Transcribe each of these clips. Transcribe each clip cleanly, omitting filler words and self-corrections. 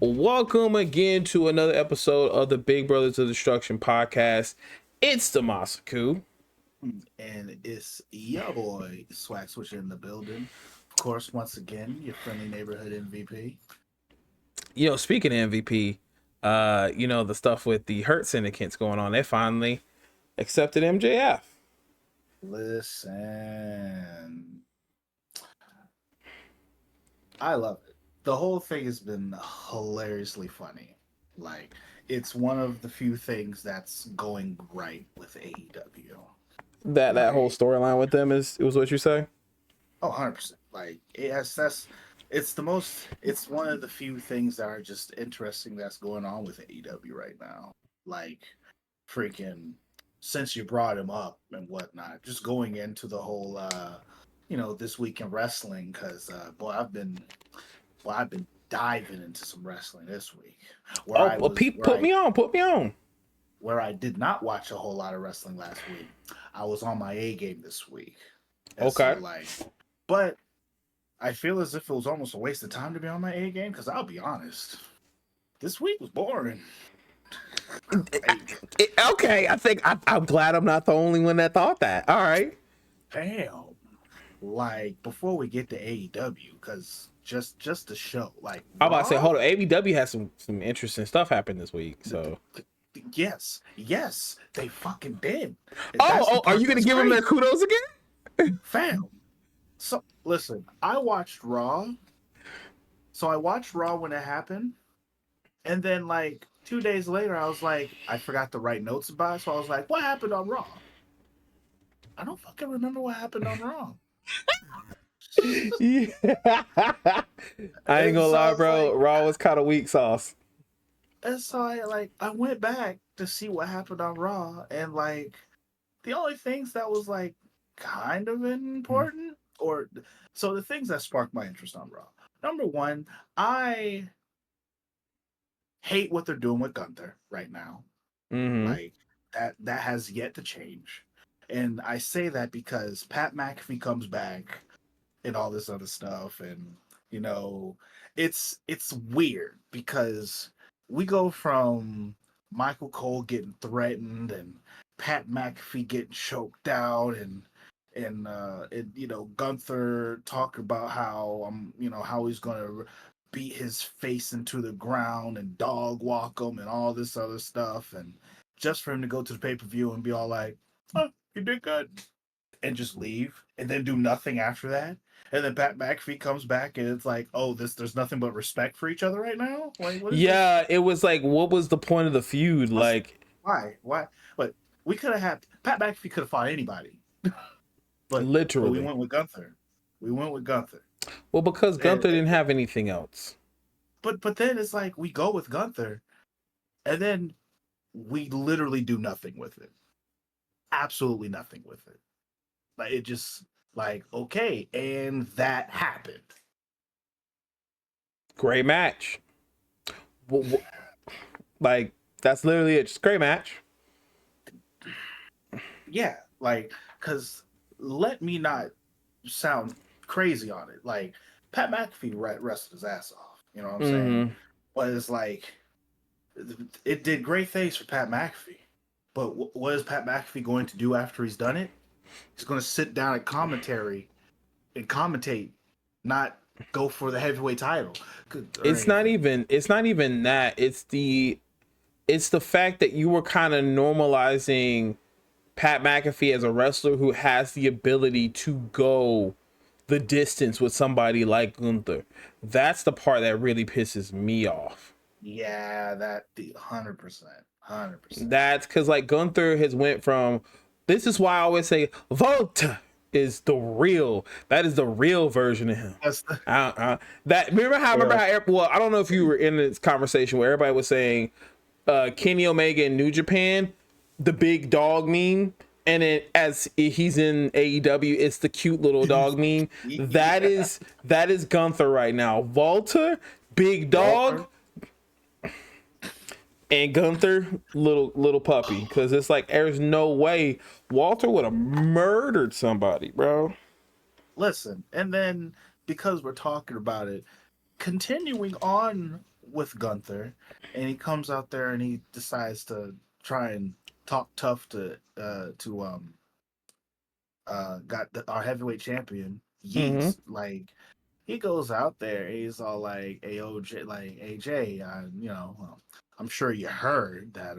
Welcome again to another episode of the Big Brothers of Destruction podcast. It's the Masaku. And it's your boy Swag Switcher in the building. Of course, once again, your friendly neighborhood MVP. Speaking of MVP, the stuff with the Hurt Syndicates going on, they finally accepted MJF. Listen, I love it. The whole thing has been hilariously funny. Like, it's one of the few things that's going right with AEW. That whole storyline with them was what you say? Oh, 100%. Like, it's one of the few things that are just interesting that's going on with AEW right now. Like, freaking, since you brought him up and whatnot, just going into the whole, this week in wrestling, because, I've been diving into some wrestling this week. Put me on. Where I did not watch a whole lot of wrestling last week, I was on my A game this week. And okay. But I feel as if it was almost a waste of time to be on my A game, because I'll be honest, this week was boring. Okay, I'm glad I'm not the only one that thought that. All right. Damn. Like, before we get to AEW, because just the show, like, I'm about to say, hold on, AEW has some interesting stuff happen this week, so. Yes, they fucking did. Are you gonna give them their kudos again? Fam. So listen, I watched Raw. So I watched Raw when it happened. And then like 2 days later, I was like, I forgot to write notes about it. So I was like, what happened on Raw? I don't fucking remember what happened on Raw. Yeah. I ain't gonna lie, bro. Like, Raw was kind of weak sauce. And so I went back to see what happened on Raw, and like the only things that was like kind of important, so the things that sparked my interest on Raw. Number one, I hate what they're doing with Gunther right now. Mm-hmm. Like that has yet to change. And I say that because Pat McAfee comes back and all this other stuff, and it's weird because we go from Michael Cole getting threatened and Pat McAfee getting choked out and Gunther talk about how how he's gonna beat his face into the ground and dog walk him and all this other stuff, and just for him to go to the pay-per-view and be all like, oh, you did good, and just leave and then do nothing after that. And then Pat McAfee comes back and it's like, oh, there's nothing but respect for each other right now? Like, what is this? It was like, what was the point of the feud? Why? But we could have had Pat McAfee could have fought anybody. but literally we went with Gunther. Well, because Gunther didn't have anything else. But then it's like we go with Gunther and then we literally do nothing with it. Absolutely nothing with it. Like, it just like, okay, and that happened. Great match. Like, that's literally it. Just great match. Yeah, like, because let me not sound crazy on it. Like, Pat McAfee wrestled his ass off. You know what I'm saying? But it's like, it did great things for Pat McAfee. But what is Pat McAfee going to do after he's done it? He's going to sit down and commentate, not go for the heavyweight title. It's not even that. It's the fact that you were kind of normalizing Pat McAfee as a wrestler who has the ability to go the distance with somebody like Gunther. That's the part that really pisses me off. Yeah, that 100%. That's because like Gunther has went from. This is why I always say Volta is the real. That is the real version of him. Remember how I don't know if you were in this conversation where everybody was saying Kenny Omega in New Japan, the big dog meme, and then as he's in AEW, it's the cute little dog meme. That is Gunther right now. Volta, big dog. And Gunther, little puppy, because it's like there's no way Walter would have murdered somebody, bro. Listen, and then because we're talking about it, continuing on with Gunther, and he comes out there and he decides to try and talk tough to our heavyweight champion Mm-hmm. Yeast. Like he goes out there, he's all like AOJ, like AJ, I'm sure you heard that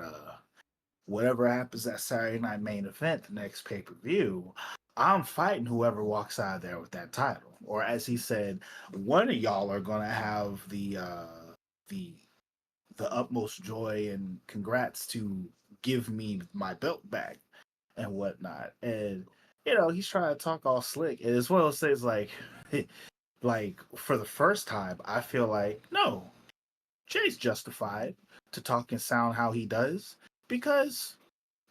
whatever happens at Saturday Night Main Event, the next pay per view, I'm fighting whoever walks out of there with that title. Or as he said, one of y'all are gonna have the the utmost joy and congrats to give me my belt back and whatnot. And he's trying to talk all slick. And it's one of those things like like for the first time, I feel like no, Jay's justified to talk and sound how he does because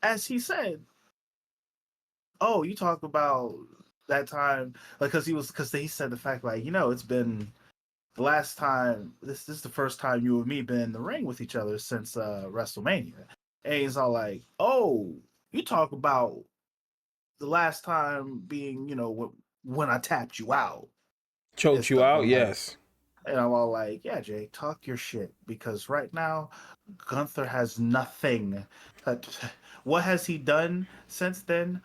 as he said, oh, you talk about that time, like, because he said the fact, like, it's been the last time, this is the first time you and me been in the ring with each other since WrestleMania. And he's all like, oh, you talk about the last time being, when I tapped you out and Choked you stuff. out, I'm like, yes. and I'm all like, yeah, Jay, talk your shit because right now, Gunther has nothing. What has he done since then?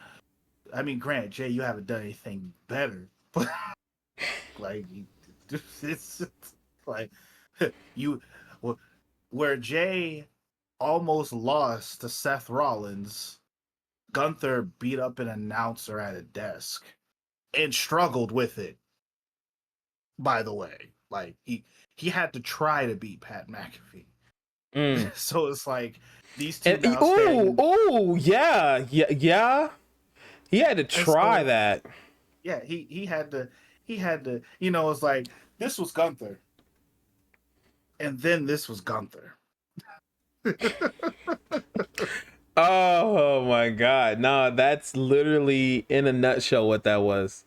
I mean, Grant, Jay, you haven't done anything better, but like, it's like you, where Jay almost lost to Seth Rollins, Gunther beat up an announcer at a desk and struggled with it. By the way, like he had to try to beat Pat McAfee. Mm. So it's like these two And now oh, standing. oh, yeah, yeah, yeah. He had to And try so that. yeah, he had to. It's like this was Gunther, and then this was Gunther. Oh my god. Nah, that's literally in a nutshell what that was.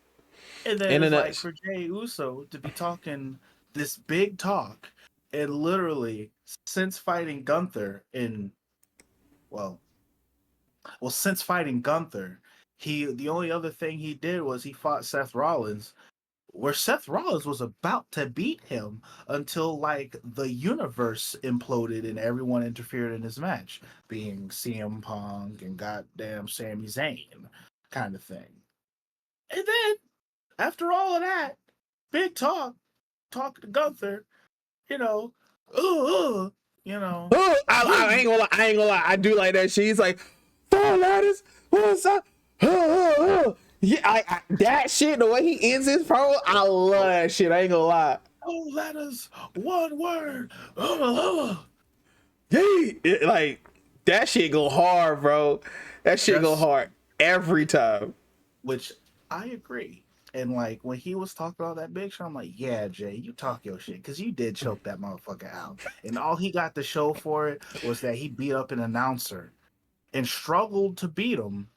And then In a it's like nutshell. for Jey Uso to be talking this big talk, and literally since fighting Gunther well, since fighting Gunther, the only other thing he did was he fought Seth Rollins, where Seth Rollins was about to beat him until like the universe imploded and everyone interfered in his match, being CM Punk and goddamn Sami Zayn kind of thing. And then after all of that, big talk to Gunther, you know, uh, you know, Oh, I boom. ain't gonna lie. I ain't gonna lie. I do like that shit. He's like, four letters. What's up? Yeah, that shit. The way he ends his promo, I love Oh, that shit. I ain't gonna lie. oh, letters, one word. Yeah, like that shit go hard, bro. That shit go Just hard every time. which I agree. And like when he was talking all that big shit, I'm like, yeah, Jay, you talk your shit because you did choke that motherfucker out. And all he got to show for it was that he beat up an announcer and struggled to beat him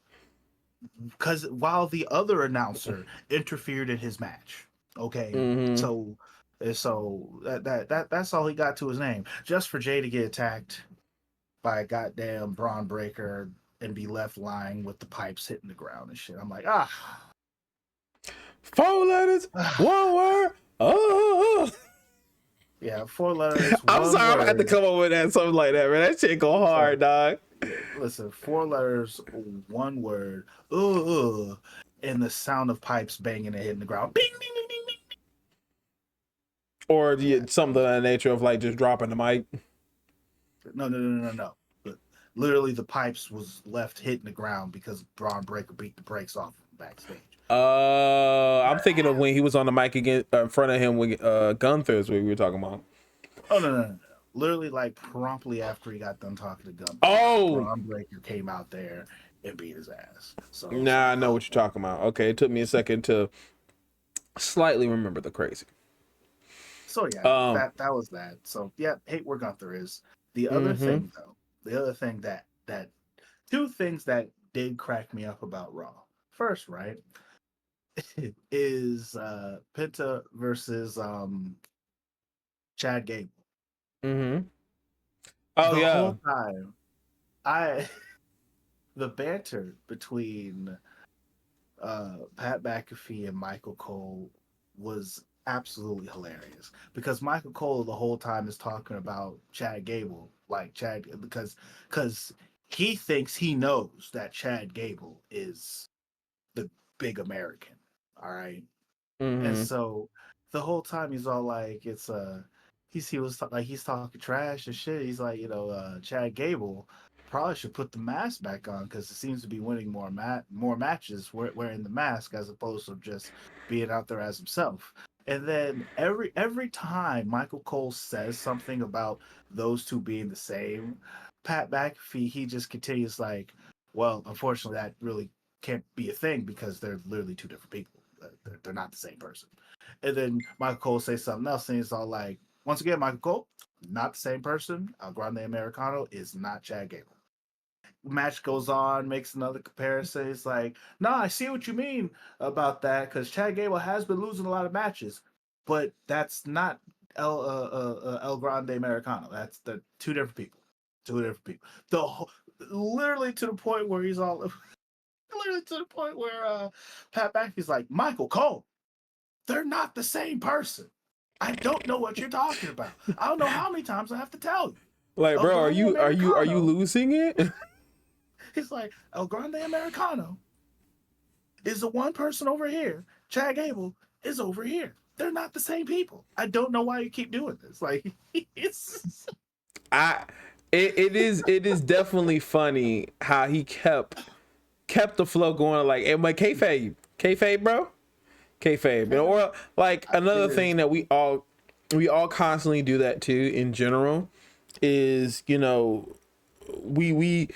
because while the other announcer interfered in his match. Okay, Mm-hmm. so that's all he got to his name, just for Jay to get attacked by a goddamn Braun Breaker and be left lying with the pipes hitting the ground and shit. I'm like, Four letters, one word. Oh. yeah, four letters, I'm one sorry, I'm gonna have to word. come up with that something like that, man. That shit go Uh, hard, dog. listen, four letters, one word, and the sound of pipes banging and hitting the ground. Bing, bing, bing, bing, bing. Or Yeah, something of that nature of like just dropping the mic. no. But literally, the pipes was left hitting the ground because Braun Breaker beat the brakes off him backstage. I'm thinking of when he was on the mic again in front of him with Gunther is what we were talking about. Oh no. Literally, like promptly after he got done talking to Gunther, Oh, Braun Breaker came out there and beat his ass. So it's nah, I like, know oh, what you're talking about. Okay, it took me a second to slightly remember the crazy. so yeah, Um, that was that. So yeah, hate where Gunther is. The other mm-hmm, thing though, the other thing that two things that did crack me up about Raw. First, right, is Penta versus Chad Gable. mm-hmm. Oh The yeah. whole time, I the banter between Pat McAfee and Michael Cole was absolutely hilarious because Michael Cole the whole time is talking about Chad Gable, like Chad, because he thinks he knows that Chad Gable is the big American. All right. And Mm-hmm. so the whole time he's all like, he's talking trash and shit. He's like, Chad Gable probably should put the mask back on because it seems to be winning more matches wearing the mask as opposed to just being out there as himself. And then every time Michael Cole says something about those two being the same, Pat McAfee he just continues like, well, unfortunately that really can't be a thing because they're literally two different people. They're not the same person. And then Michael Cole says something else, and it's all like, once again, Michael Cole, not the same person. Grande Americano is not Chad Gable. Match goes on, makes another comparison. It's like, nah, I see what you mean about that because Chad Gable has been losing a lot of matches, but that's not El Grande Americano. That's the two different people. Two different people. Literally to the point where he's all literally to the point where Pat McAfee's like, Michael Cole, they're not the same person. I don't know what you're talking about. I don't know how many times I have to tell you. Like, El bro, Grande are you Americano. losing it? He's like, El Grande Americano is the one person over here. Chad Gable is over here. They're not the same people. I don't know why you keep doing this. Like, it's. I it is definitely funny how he kept the flow going. Like, and like kayfabe, bro, kayfabe, or like It another is. thing that we all constantly do that too in general is we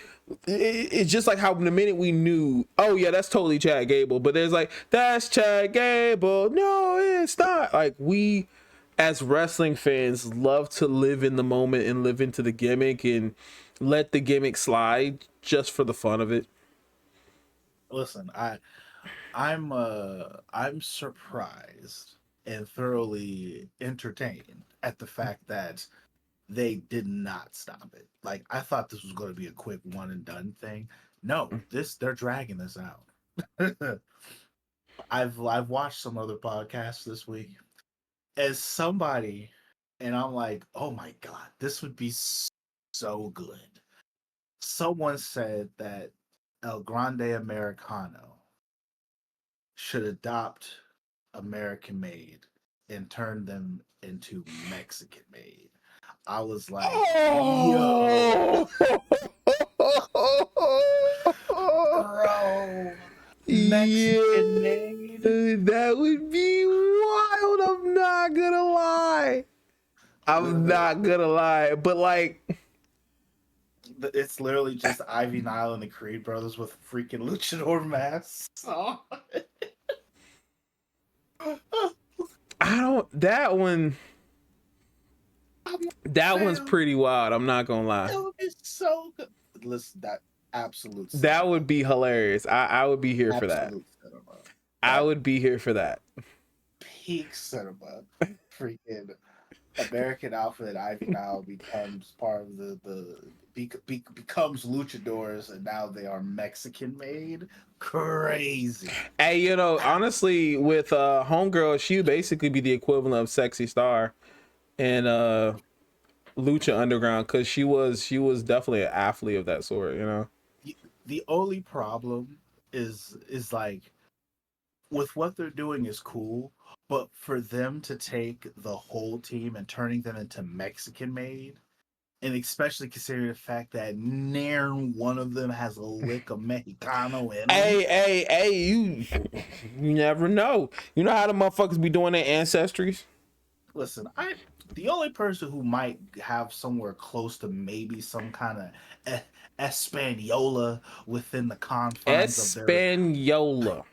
it's just like how the minute we knew, oh yeah, that's totally Chad Gable, but there's like, that's Chad Gable, no it's not. Like, we as wrestling fans love to live in the moment and live into the gimmick and let the gimmick slide just for the fun of it. Listen, I'm surprised and thoroughly entertained at the fact that they did not stop it. Like I thought this was going to be a quick one and done thing. No, they're dragging this out. I've watched some other podcasts this week as somebody, and I'm like, oh my god, this would be so good. Someone said that El Grande Americano should adopt American made and turn them into Mexican made. I was like, yo, Oh, bro, Mexican yeah, made. that would be wild. I'm not gonna lie, but like, It's literally just Ivy Nile and the Creed brothers with freaking luchador masks. I don't. That one's Fam, pretty wild. I'm not gonna lie. it would be so good. Listen, that absolute That cinema. would be hilarious. I would be here for that. Absolute cinema. I That would be here for that. peak cinema. Freaking American outfit Ivy now becomes part of becomes luchadors and now they are Mexican made. Crazy. Hey, honestly, with Homegirl, she would basically be the equivalent of Sexy Star and Lucha Underground, because she was definitely an athlete of that sort. The only problem is like with what they're doing is cool, but for them to take the whole team and turning them into Mexican made, and especially considering the fact that near one of them has a lick of Mexicano in them. Hey, you never know. You know how the motherfuckers be doing their ancestries? Listen, the only person who might have somewhere close to maybe some kind of Española within the confines of their Espanola.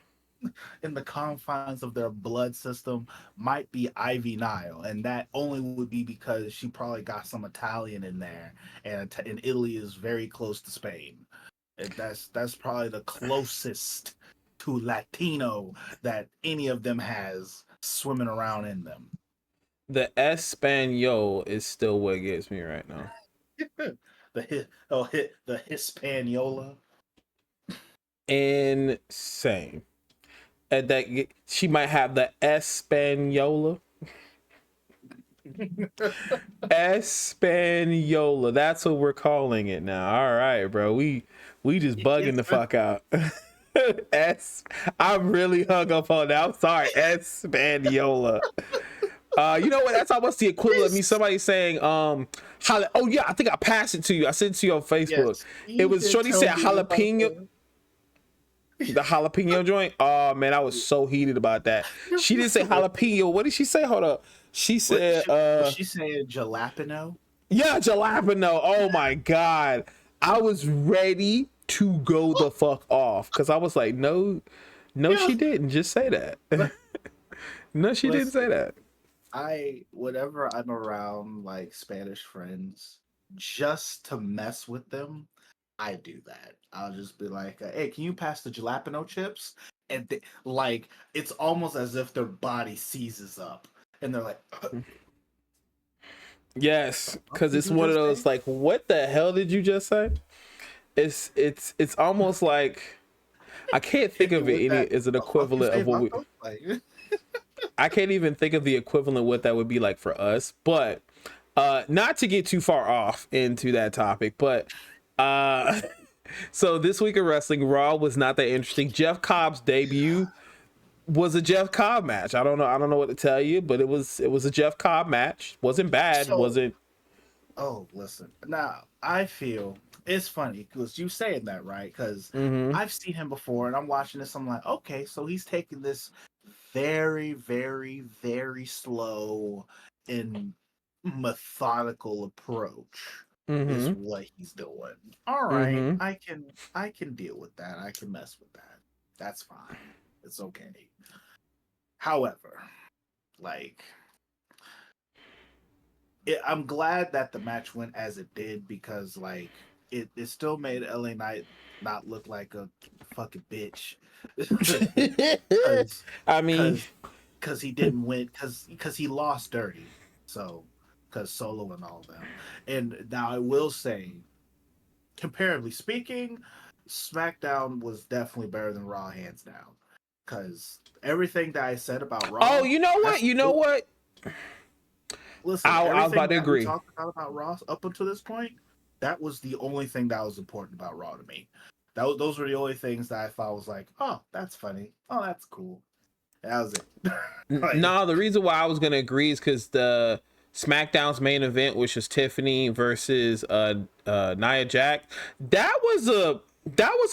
in the confines of their blood system might be Ivy Nile, and that only would be because she probably got some Italian in there, and Italy is very close to Spain. And that's probably the closest to Latino that any of them has swimming around in them. The Espanol is still what gets me right now. The Hispaniola. Insane. And that she might have the Espanola. Española. That's what we're calling it now. All right, bro. We just bugging the fuck out. I'm really hung up on that. I'm sorry. Española. You know what? That's almost the equivalent of me. Somebody saying, oh yeah, I think I passed it to you. I sent it to you on Facebook. Yes, It was Shorty said jalapeno. The jalapeno joint. Oh man, I was so heated about that. She didn't say jalapeno. What did she say? Hold up. She said was she saying jalapeno? Yeah, jalapeno. Oh my god. I was ready to go the fuck off. Cause I was like, no, she didn't just say that. No, she didn't say that. Whenever I'm around like Spanish friends, just to mess with them, I do that. I'll just be like, "Hey, can you pass the jalapeno chips?" And like, it's almost as if their body seizes up, and they're like, "Yes," because it's one of those like, "What the hell did you just say?" It's almost like I can't think of it as an equivalent of what we. I can't even think of the equivalent what that would be like for us, but not to get too far off into that topic, but so this week of wrestling, Raw was not that interesting. Jeff Cobb's debut was a Jeff Cobb match. I don't know what to tell you, but it was a Jeff Cobb match. Wasn't bad, wasn't. Oh, listen. Now, I feel it's funny because you saying that, right? Because I've seen him before and I'm watching this. I'm like, okay, so he's taking this very, very, very slow and methodical approach is what he's doing. All right, I can deal with that. I can mess with that. That's fine. It's okay. However, like, I'm glad that the match went as it did because, like, it still made LA Knight not look like a fucking bitch. I mean, because he didn't win, because he lost dirty. So, because Solo and all of them. And now I will say, comparatively speaking, SmackDown was definitely better than Raw, hands down. Because everything that I said about Raw. Oh, you know what? You know what? Listen, I was about to agree. We talked about Raw up until this point, that was the only thing that was important about Raw to me. Those were the only things that I thought was like, oh, that's funny. Oh, that's cool. That was it. Like, no, the reason why I was gonna agree is because the SmackDown's main event, which was Tiffany versus Nia Jax, that was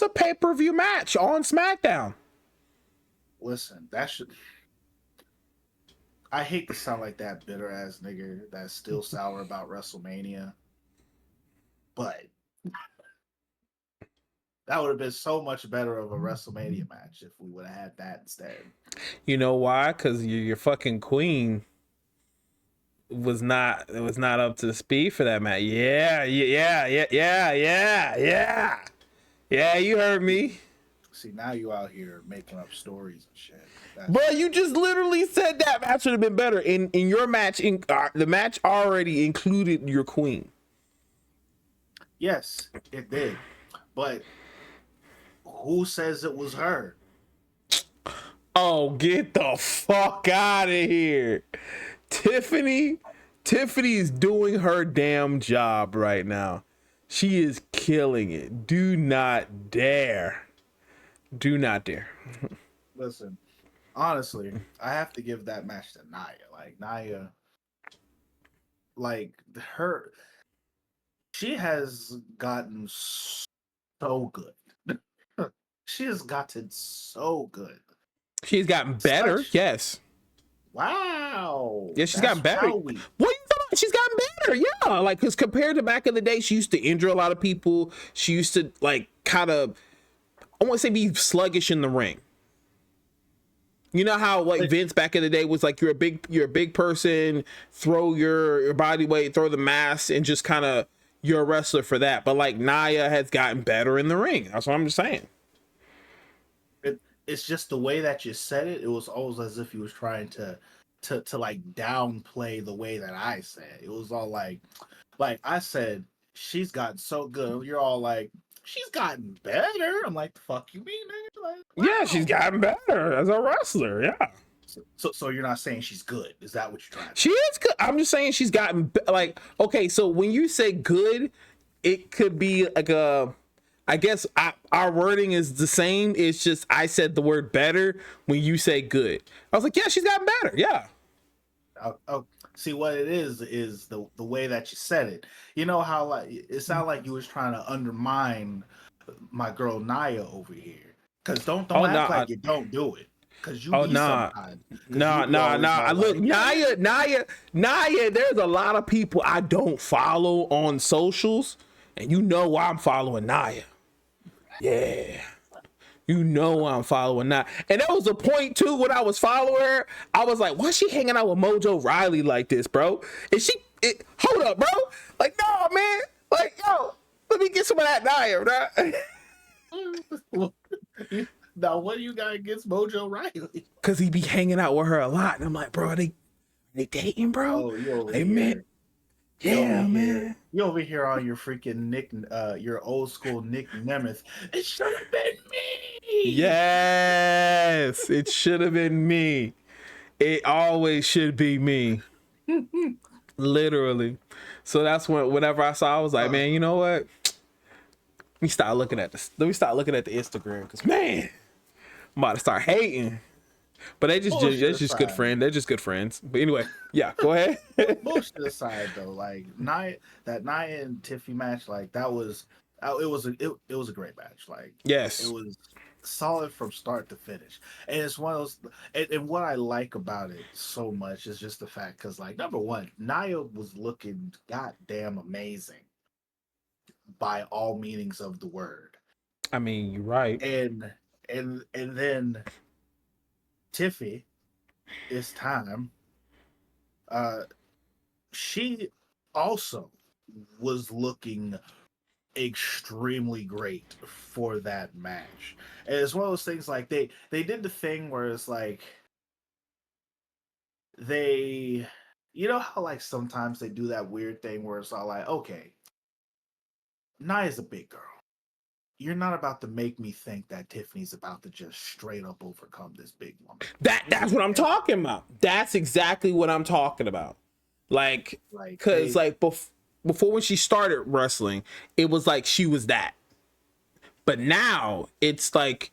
a pay-per-view match on SmackDown. Listen, I hate to sound like that bitter ass nigga that's still sour about WrestleMania, but that would have been so much better of a WrestleMania match if we would have had that instead. You know why? Because your fucking queen was not up to speed for that match. Yeah. Yeah, you heard me. See, now you out here making up stories and shit. Bro, you just literally said that match would have been better. In your match, the match already included your queen. Yes, it did. But who says it was her? Oh, get the fuck out of here. Tiffany is doing her damn job right now. She is killing it. Do not dare. Listen, honestly, I have to give that match to Nia. Like, Nia, like, she has gotten so good. She has gotten so good. She's gotten better, yes. Wow. Yeah, she's gotten better. What are you talking about? She's gotten better, yeah. Like, because compared to back in the day, she used to injure a lot of people. She used to, like, kind of, I want to say, be sluggish in the ring. You know how, like, Vince back in the day was like, you're a big person, throw your body weight, throw the mass, and just kind of, you're a wrestler for that. But, like, Nia has gotten better in the ring. That's what I'm just saying. It's just the way that you said it. It was almost as if he was trying to like downplay the way that I said. It was all like I said, she's gotten so good. You're all like, she's gotten better. I'm like, the fuck you mean, man? Like, wow. Yeah, she's gotten better as a wrestler. Yeah. So you're not saying she's good? Is that what you're trying to She is good. I'm just saying she's gotten like, okay, so when you say good, it could be like I guess our wording is the same. It's just I said the word better when you say good. I was like, yeah, she's gotten better. Yeah. Oh, see what it is the way that you said it. You know how like it sounded like you was trying to undermine my girl Naya over here. Cause don't Oh act no. like you don't do it. Cause you Oh be nah. sometimes. Cause you Nah, be nah, always nah. all Look, like, Naya. There's a lot of people I don't follow on socials, and you know why I'm following Naya. Yeah. You know I'm following Naya. And there was a point too when I was following her, I was like, why is she hanging out with Mojo Riley like this, bro? Is she hold up, bro? Like, no, man. Like, yo, let me get some of that Naya, bro. now what do you got against Mojo Riley? Cause he be hanging out with her a lot. And I'm like, bro, are they dating, bro? Oh, you over They here. met. Yeah, man. You over here on your freaking Nick, your old school Nick Nemeth. It should have been me. Yes, it should have been me. It always should be me. Literally. So that's whenever I saw, I was like, man, you know what? Let me start looking at this. Let me start looking at the Instagram, cause man, I'm about to start hating. But they're just good friends. They're just good friends. But anyway, yeah, go ahead. Bullshit aside, though, like Nia and Tiffy match, like that was, it was a great match. Like, yes, it was solid from start to finish, and it's one of those. And what I like about it so much is just the fact, because like number one, Nia was looking goddamn amazing by all meanings of the word. I mean, you're right. And then Tiffy, it's time. She also was looking extremely great for that match. And it's one of those things like they did the thing where it's like they, you know how like sometimes they do that weird thing where it's all like, okay, Nia's a big girl. You're not about to make me think that Tiffany's about to just straight up overcome this big woman. That's what I'm talking about. That's exactly what I'm talking about. Like, because before when she started wrestling, it was like she was that. But now it's like,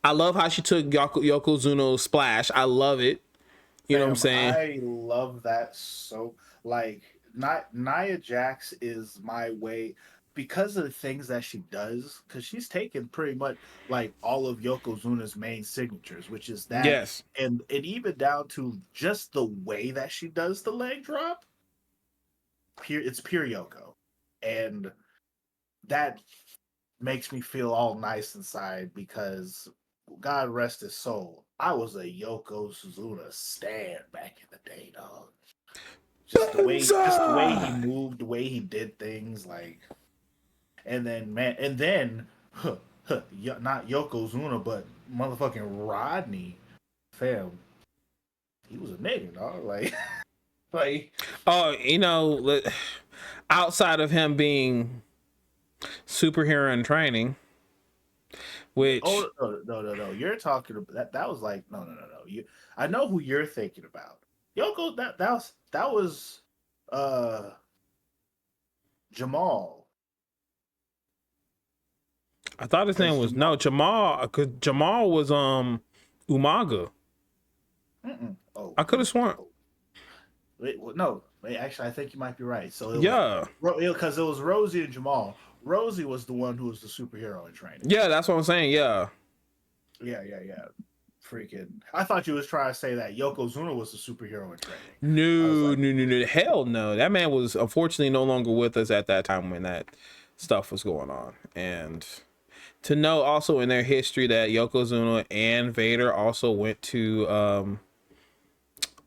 I love how she took Yokozuna's splash. I love it. You know what I'm saying? I love that. So like, Nia Jax is my way because of the things that she does, because she's taken pretty much like all of Yokozuna's main signatures, which is that, yes, and even down to just the way that she does the leg drop. It's pure Yoko, and that makes me feel all nice inside because God rest his soul, I was a Yokozuna stan back in the day, dog. Just the way he moved, the way he did things, like, and then not Yokozuna, but motherfucking Rodney, fam, he was a nigga, dog. Like, like, oh, you know, outside of him being superhero in training, which no, you're talking about that was like no. I know who you're thinking about. Yoko, that was Jamal. I thought his name was Jamal, because Jamal was Umaga. Oh, I could have sworn. Wait, actually, I think you might be right. So because it was Rosie and Jamal. Rosie was the one who was the superhero in training. Yeah, that's what I'm saying. Yeah. Freaking! I thought you was trying to say that Yokozuna was the superhero in training. No. Hell no. That man was unfortunately no longer with us at that time when that stuff was going on. And to know also in their history that Yokozuna and Vader also went to a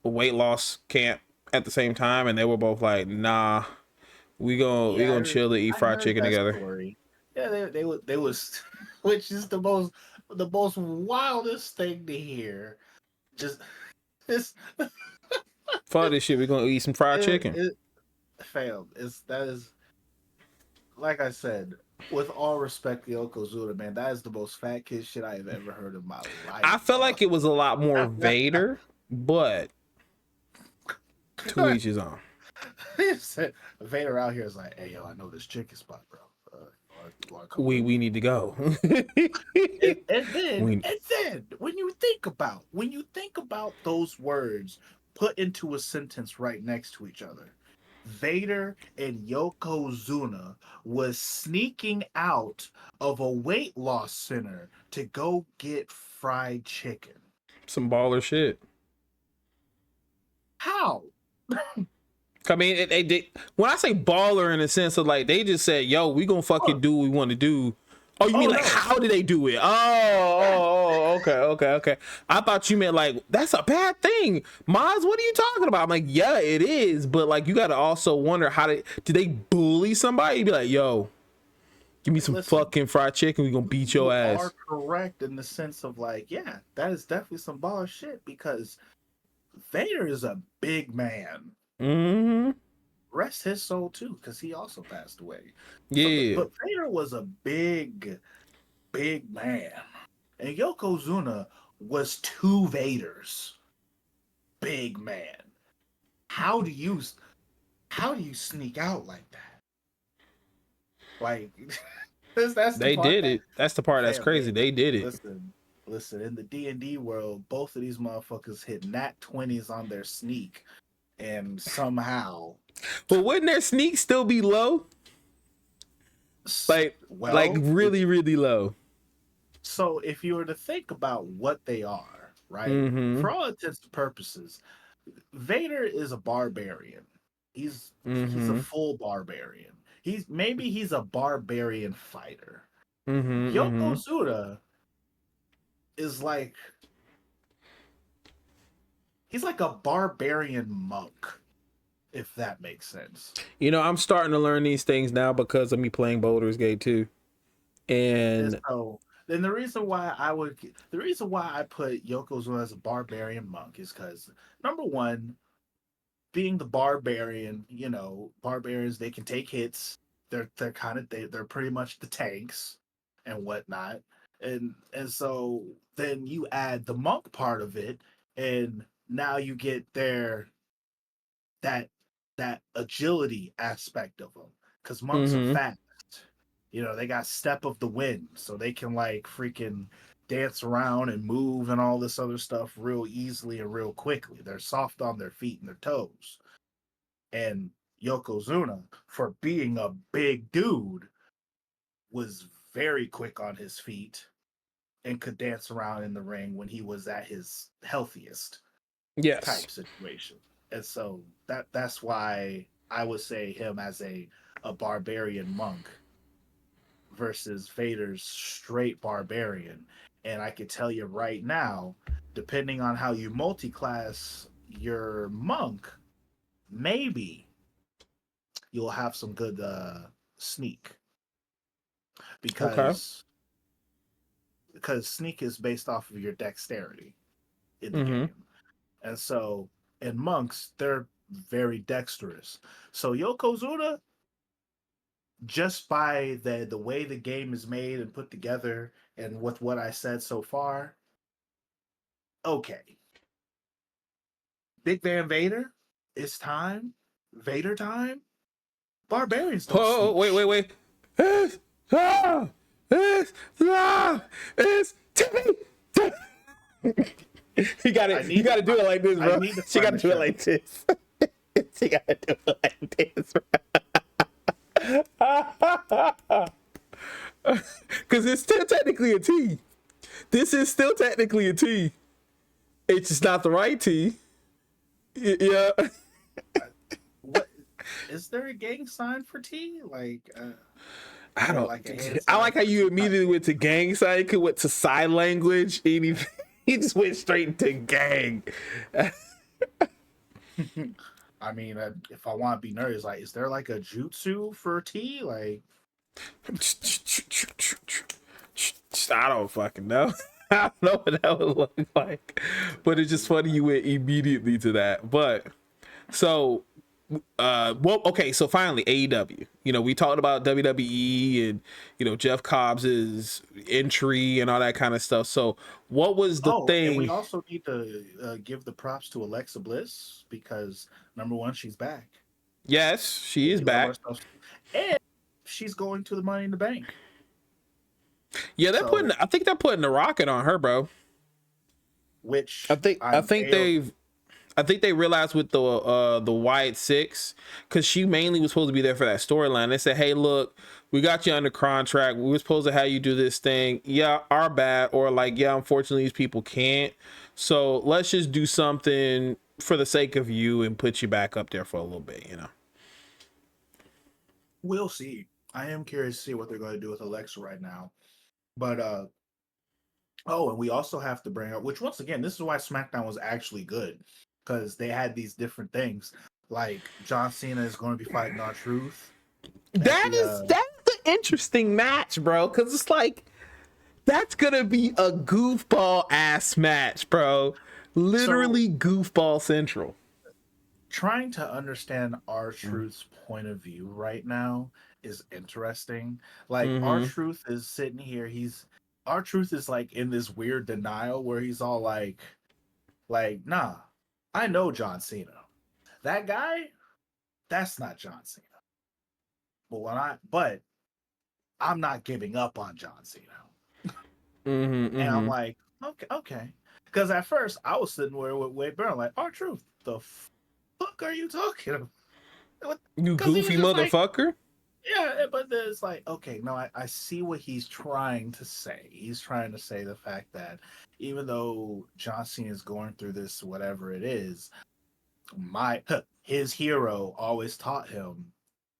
weight loss camp at the same time, and they were both like, nah, we gonna chill and eat fried chicken together. Story. Yeah, they was which is the most wildest thing to hear. Just this fuck this shit, we're gonna eat some fried chicken. Failed. That is like I said, with all respect to Yokozuna, man, that is the most fat kid shit I have ever heard in my life. I felt like it was a lot more Vader But to each his own. Vader out here is like, hey yo, I know this chicken spot, bro. We need to go. and then when you think about those words put into a sentence right next to each other, Vader and Yokozuna was sneaking out of a weight loss center to go get fried chicken. Some baller shit. How? I mean, they did. When I say baller, in the sense of like they just said, "Yo, we gonna fucking do what we want to do." Oh, you mean like how did they do it? Okay. I thought you meant like that's a bad thing, Maz. What are you talking about? I'm like, yeah, it is, but like you got to also wonder how did they bully somebody? Be like, yo, give me some fucking fried chicken. We gonna beat your ass. You are correct in the sense of like, yeah, that is definitely some baller shit because Vader is a big man. Mm-hmm. Rest his soul too, because he also passed away. Yeah, but Vader was a big man, and Yokozuna was two Vaders. Big man. How do you sneak out like that? Like that's they did it. That's the part that's crazy. They did it. Listen. In the D&D world, both of these motherfuckers hit nat 20s on their sneak. And somehow, but wouldn't their sneak still be low? Like really, really low. So if you were to think about what they are, right? Mm-hmm. For all intents and purposes, Vader is a barbarian. He's a full barbarian. He's a barbarian fighter. Mm-hmm, Yokozuna is like he's like a barbarian monk, if that makes sense. You know, I'm starting to learn these things now because of me playing Baldur's Gate 2. And so then the reason why I put Yokozuna as a barbarian monk is because number one, being the barbarian, you know, barbarians, they can take hits. They're pretty much the tanks and whatnot. And so then you add the monk part of it, and now you get that agility aspect of them, because monks are fast. You know, they got step of the wind, so they can like freaking dance around and move and all this other stuff real easily and real quickly. They're soft on their feet and their toes. And Yokozuna, for being a big dude, was very quick on his feet and could dance around in the ring when he was at his healthiest type situation. And so that's why I would say him as a barbarian monk versus Vader's straight barbarian. And I can tell you right now, depending on how you multi-class your monk, maybe you'll have some good sneak. Because sneak is based off of your dexterity in the game. And so in monks, they're very dexterous. So Yokozuna, just by the way the game is made and put together and with what I said so far, okay. Big Van Vader, it's time. Vader time. Barbarians don't sneak. Wait. You gotta do it like this, bro. She gotta do it like this. She gotta do it like this, bro. Because it's still technically a T. This is still technically a T. It's just not the right T. Yeah. What is there a gang sign for T? Like I don't. I like how you immediately went to gang sign, went to sign language, and he just went straight into gang. I mean, if I want to be nerdy, like, is there like a jutsu for T? Like, I don't fucking know. I don't know what that would look like, but it's just funny you went immediately to that. But so Well, okay, so finally AEW. You know, we talked about WWE and, you know, Jeff Cobbs's entry and all that kind of stuff. So what was the And we thing? also need to give the props to Alexa Bliss because number one, she's back. Yes, she is We love back. ourselves, and she's going to the Money in the Bank. Yeah, I think they're putting the rocket on her, bro. Which I think they realized with the Wyatt Six, because she mainly was supposed to be there for that storyline. They said, hey, look, we got you under contract. We were supposed to have you do this thing. Yeah, our bad. Or like, yeah, unfortunately, these people can't. So let's just do something for the sake of you and put you back up there for a little bit, you know? We'll see. I am curious to see what they're going to do with Alexa right now. But and we also have to bring up, which once again, this is why SmackDown was actually good, because they had these different things. Like John Cena is going to be fighting R-Truth. That's the interesting match, bro. Because it's like, that's gonna be a goofball ass match, bro. Literally goofball central. Trying to understand R-Truth's point of view right now is interesting. Like R-Truth is sitting here, R-Truth is like in this weird denial where he's all like, nah, I know John Cena. That guy, that's not John Cena. But I'm not giving up on John Cena. And I'm like, okay. Because at first I was sitting there with Wade Burn, like, R-Truth, the fuck are you talking about? You goofy motherfucker. Like, yeah, but it's like, okay, no, I see what he's trying to say. He's trying to say the fact that even though John Cena is going through this, whatever it is, his hero always taught him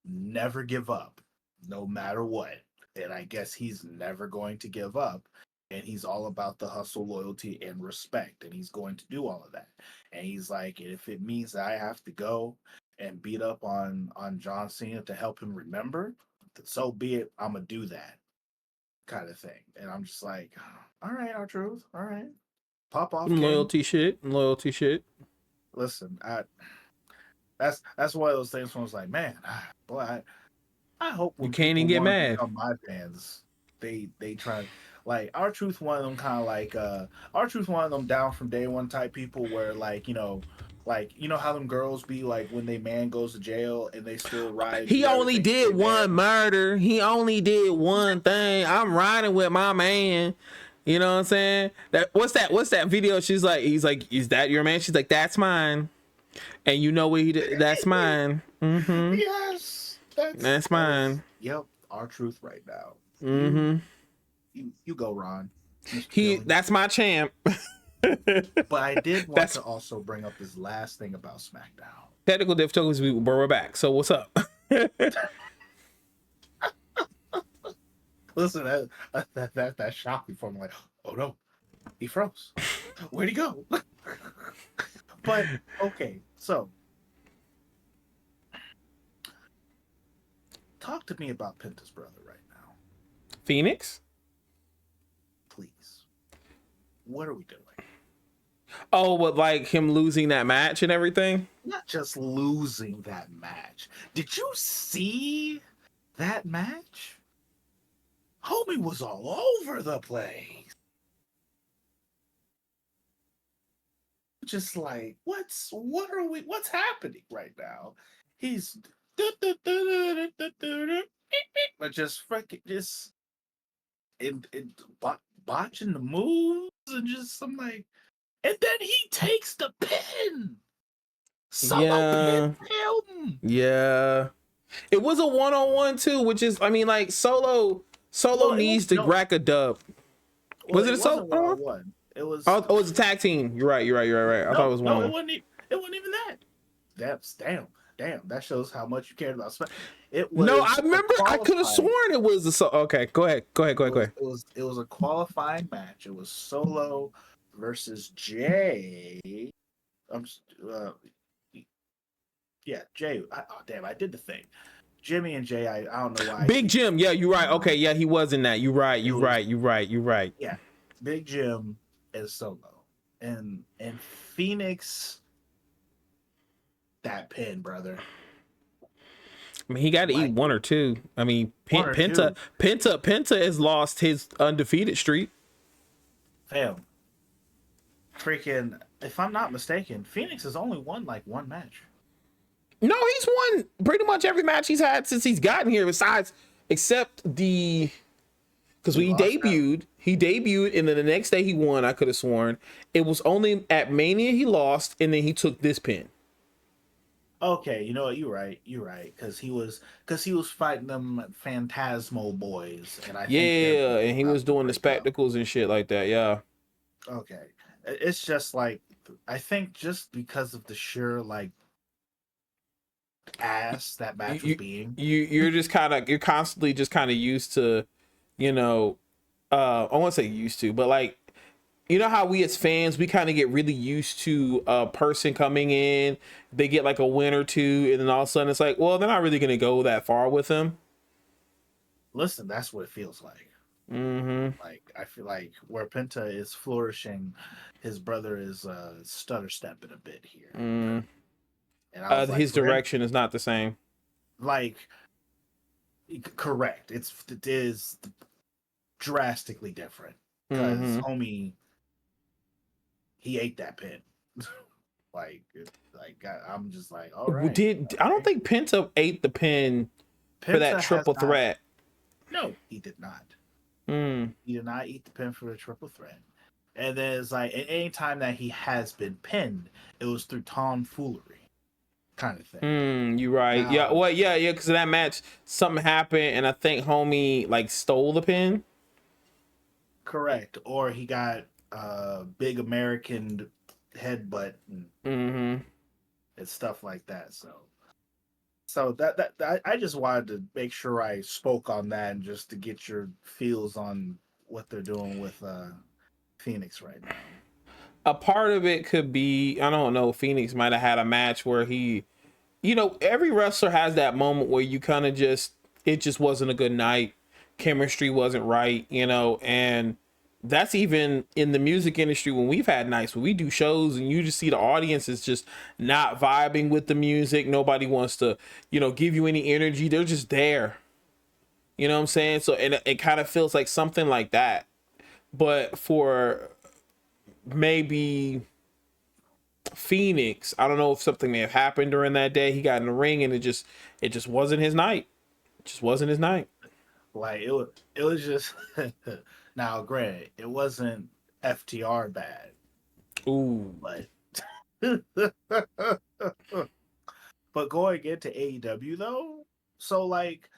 never give up, no matter what. And I guess he's never going to give up. And he's all about the hustle, loyalty, and respect. And he's going to do all of that. And he's like, if it means that I have to go and beat up on John Cena to help him remember, so be it. I'm gonna do that kind of thing. And I'm just like, all right, R-Truth, all right, pop off, loyalty shit. Listen, that's one of those things where I was like, man, boy, I hope when you can't even people get want to mad. become my fans, they try. Like R-Truth, one of them kind of like R-Truth, one of them down from day one type people where like you know how them girls be like when they man goes to jail and they still ride. He only did one murder. He only did one thing. I'm riding with my man. You know what I'm saying? What's that video? He's like, is that your man? She's like, that's mine. And you know what he did? That's mine. Yes, that's mine. Yep, R-Truth right now. You go, Ron. That's my champ. But I did want to also bring up this last thing about SmackDown. Technical difficulties, but we're back. So what's up? Listen, that shocked me for me. Like, oh no, he froze. Where'd he go? But okay, so talk to me about Penta's brother right now. Phoenix? Please. What are we doing? Oh, with like him losing that match and everything? Not just losing that match. Did you see that match? Homie was all over the place. Just like, what's happening right now? He's but just freaking just botching the moves and just I'm like, and then he takes the pin. Solo pin him. Yeah. It was a 1-on-1 too, which is, I mean, like Solo needs to rack a dub. Was it a solo 1-on-1? It was. Oh, it was a tag team. You're right. I thought it was one. No, it wasn't even that. Damn. That shows how much you cared about SmackDown. It was. No, I remember. I could have sworn it was a. Okay, go ahead. It was a qualifying match. It was Solo versus Jay. Jay. Damn, I did the thing. Jimmy and Jay. I don't know why. Big Jim. Yeah, you're right. Okay, yeah, he was in that. You're right. Yeah, Big Jim is Solo, and Phoenix. that pin, brother. I mean, he got to eat one or two. I mean, Penta has lost his undefeated streak. Fam. Freaking, if I'm not mistaken, Phoenix has only won like one match. No, he's won pretty much every match he's had since he's gotten here, except the, because he debuted, and then the next day he won. I could have sworn it was only at Mania he lost, and then he took this pin. Okay, you know what? You're right. Because he was fighting them Phantasmal boys, and and he was doing the spectacles and shit like that. Yeah. Okay, it's just like, I think just because of the sheer like ass that match was being, you're constantly just kind of used to, I won't say used to, but like, you know how we as fans, we kind of get really used to a person coming in, they get like a win or two, and then all of a sudden it's like, well, they're not really going to go that far with them. Listen, that's what it feels like. Mm-hmm. Like, I feel like where Penta is flourishing, his brother is stutter stepping a bit here. Mm. And his direction is not the same. Like, correct. It is drastically different. Because homie, he ate that pin. I'm just like, all right. I don't think Penta ate the pin for that triple threat. No, he did not. Mm. He did not eat the pin for the triple threat. And then it's like, at any time that he has been pinned, it was through tomfoolery kind of thing. You're right. Now, because in that match, something happened, and I think homie like stole the pin. Correct. Or he got big American headbutt and stuff like that. So that I just wanted to make sure I spoke on that, and just to get your feels on what they're doing with Phoenix right now. A part of it could be, I don't know, Phoenix might have had a match where he, every wrestler has that moment where you kind of it just wasn't a good night. Chemistry wasn't right, and that's even in the music industry when we've had nights when we do shows and you just see the audience is just not vibing with the music. Nobody wants to, give you any energy. They're just there. You know what I'm saying? So it kind of feels like something like that. But for maybe Phoenix, I don't know if something may have happened during that day. He got in the ring and it just wasn't his night. It just wasn't his night. Like it was just now, granted, it wasn't FTR bad. Ooh. But going into AEW though, so like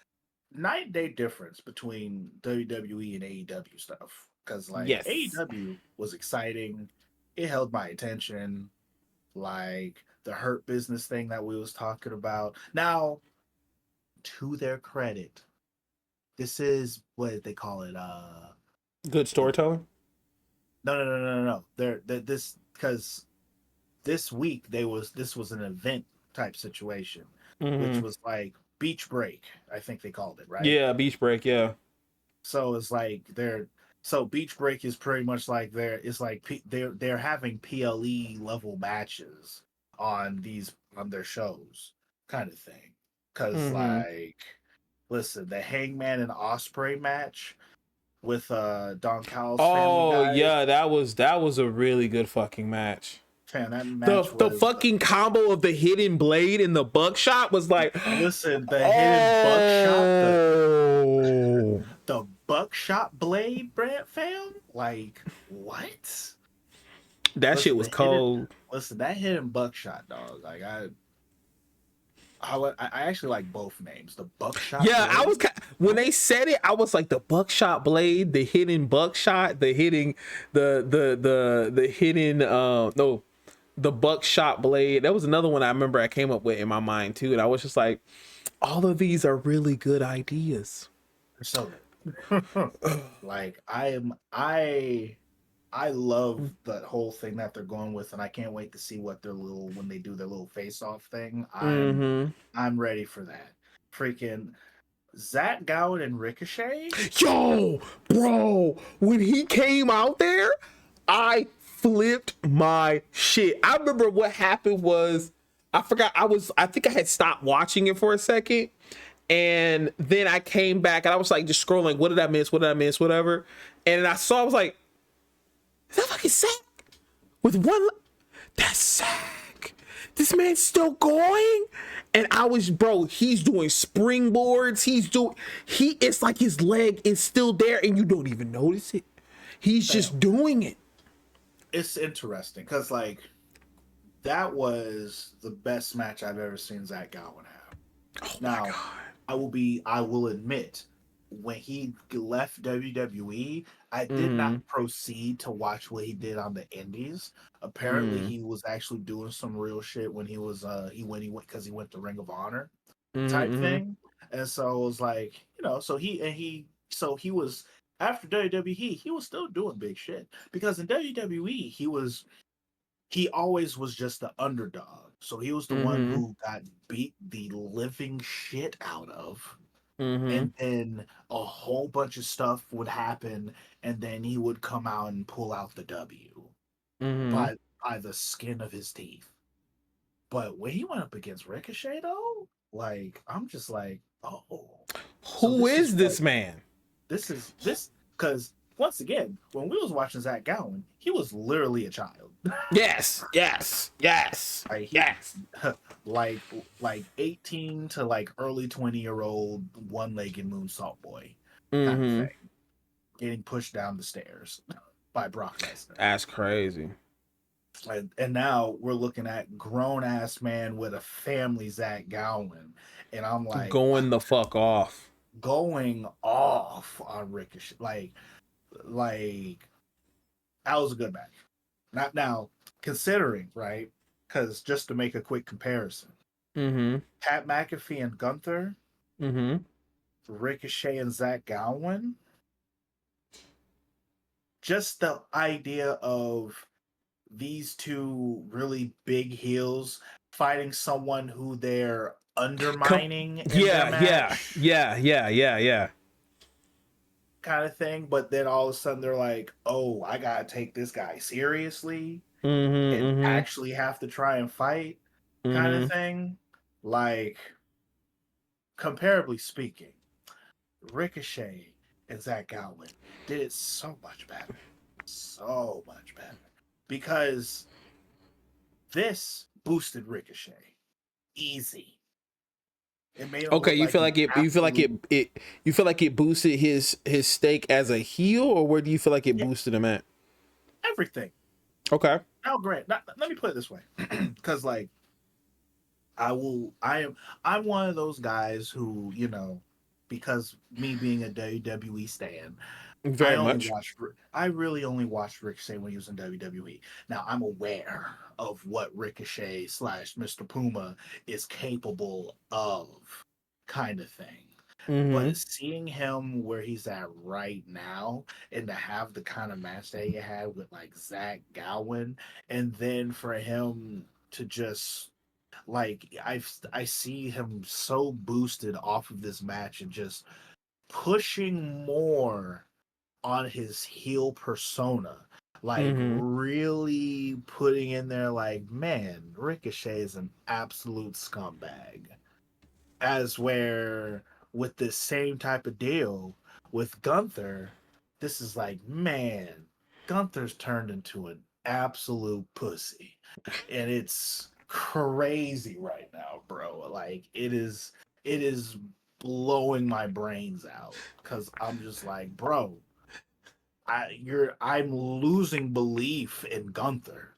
night and day difference between WWE and AEW stuff. Because like AEW was exciting. It held my attention. Like the Hurt Business thing that we was talking about. Now, to their credit, this is what they call it. Good storytelling. No. This because this week this was an event type situation, which was like Beach Break. I think they called it, right? Yeah, Beach Break. Yeah. So it's like So Beach Break is pretty much like they're having PLE level matches on their shows, kind of thing. Because like, listen, the Hangman and Osprey match with Don Callis. Oh yeah, that was a really good fucking match. Man, that match the fucking combo of the hidden blade and the buckshot was like, listen, the hidden buckshot, the buckshot blade, Brant fam, like what? That shit was cold. That hidden buckshot, dog. Like I actually like both names. The buckshot. Yeah, blade. When they said it, I was like the buckshot blade, the hidden buckshot, the hidden the buckshot blade. That was another one I remember I came up with in my mind too, and I was just like, all of these are really good ideas. So, like I love that whole thing that they're going with, and I can't wait to see what when they do their little face-off thing. I'm ready for that. Freaking Zach Gowen and Ricochet. Yo, bro, when he came out there, I flipped my shit. I remember what happened was I forgot. I think I had stopped watching it for a second, and then I came back and I was like just scrolling. What did I miss? What did I miss? Whatever. And I saw. I was like, is that fucking Sack with one? That's Sack. This man's still going. And I was, bro, he's doing springboards. It's like his leg is still there and you don't even notice it. He's just doing it. It's interesting because, like, that was the best match I've ever seen Zach Gowen have. Oh now, my God. I will admit, when he left WWE, I did not proceed to watch what he did on the Indies. Apparently, he was actually doing some real shit when he went because he went to Ring of Honor type thing. And so it was like, so he was after WWE, he was still doing big shit because in WWE he always was just the underdog. So he was the one who got beat the living shit out of. And then a whole bunch of stuff would happen, and then he would come out and pull out the W by the skin of his teeth. But when he went up against Ricochet, though, like, I'm just like, oh, who is this man? This because once again, when we was watching Zach Gowen, he was literally a child. Yes. like 18 to like early 20-year-old one-legged moonsault boy kind of thing, getting pushed down the stairs by Brock Lesnar. That's crazy. And now we're looking at grown-ass man with a family, Zach Gowen, and I'm like, going the fuck off, going off on Ricochet, like that was a good match. Not now, considering, right? Because just to make a quick comparison, Pat McAfee and Gunther, Ricochet and Zach Gowen, just the idea of these two really big heels fighting someone who they're undermining in their match. Yeah. Kind of thing, but then all of a sudden they're like, oh, I gotta take this guy seriously and actually have to try and fight, kind of thing. Like, comparably speaking, Ricochet and Zach Gowen did it so much better, because this boosted Ricochet easy. Okay, you feel like it boosted his stake as a heel, or where do you feel like it boosted him at? Everything. Okay. Now, Grant, let me put it this way, because like I'm one of those guys who, because me being a WWE stan, I really only watched Ricochet when he was in WWE. Now I'm aware of what Ricochet / Mr. Puma is capable of, kind of thing. But seeing him where he's at right now, and to have the kind of match that he had with like Zach Gowen, and then for him to just like I see him so boosted off of this match and just pushing more on his heel persona, like really putting in there like, man, Ricochet is an absolute scumbag. As where with this same type of deal with Gunther, this is like, man, Gunther's turned into an absolute pussy. And it's crazy right now, bro. Like it is blowing my brains out because I'm just like, bro, I'm losing belief in Gunther.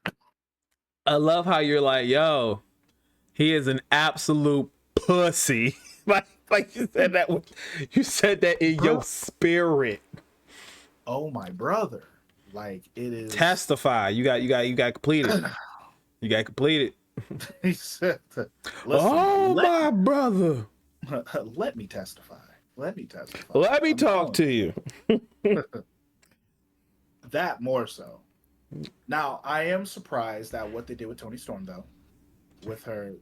I love how you're like, yo, he is an absolute pussy. like you said that. You said that in your spirit. Oh my brother, like it is. Testify. You got completed. You got completed. He said, my brother. Let me testify. Let me testify. Let me talk to you. That more so. Now, I am surprised at what they did with Toni Storm, though, with her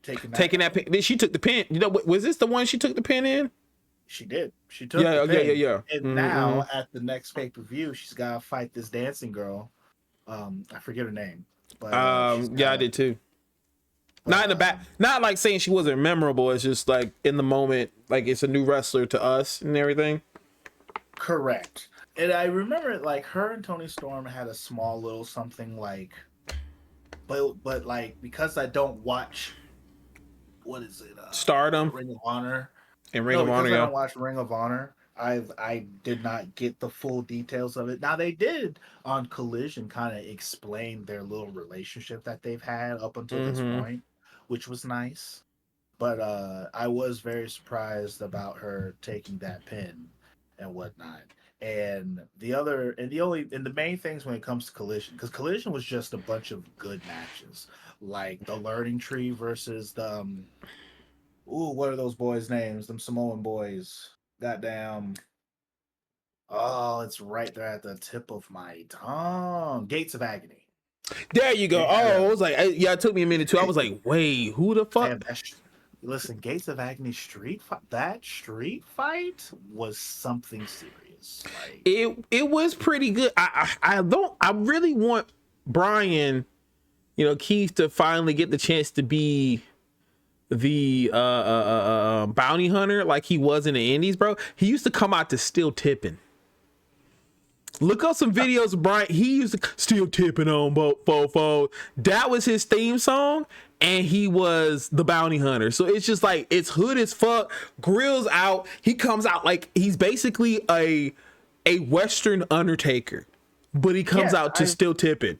taking that pin. She took the pin. Was this the one she took the pin in? She did. She took the pin. Yeah. And now, at the next pay-per-view, she's got to fight this dancing girl. I forget her name. But I did too. But, Not in the back, not like saying she wasn't memorable. It's just like in the moment, like it's a new wrestler to us and everything. Correct. And I remember like her and Tony Storm had a small little something like, but like because I don't watch, what is it? Stardom Ring of Honor. and Ring No, of Honor. because I Yeah. don't watch Ring of Honor, I did not get the full details of it. Now they did on Collision kind of explain their little relationship that they've had up until this point, which was nice. But I was very surprised about her taking that pin and whatnot. And the main things when it comes to Collision, because Collision was just a bunch of good matches, like the Learning Tree versus the what are those boys' names? Them Samoan boys. Goddamn. Oh, it's right there at the tip of my tongue. Gates of Agony. There you go. Oh, it was like, yeah, it took me a minute too. I was like, wait, who the fuck? Listen, Gates of Agony street fight. That street fight was something serious. Like It was pretty good. I really want Brian, Keith to finally get the chance to be the bounty hunter like he was in the Indies, bro. He used to come out to Still Tipping. Look up some videos of Brian. He used to Still Tipping on fo. That was his theme song, and he was the bounty hunter. So it's just like it's hood as fuck. Grills out. He comes out like he's basically a Western Undertaker, but he comes out to Still Tipping.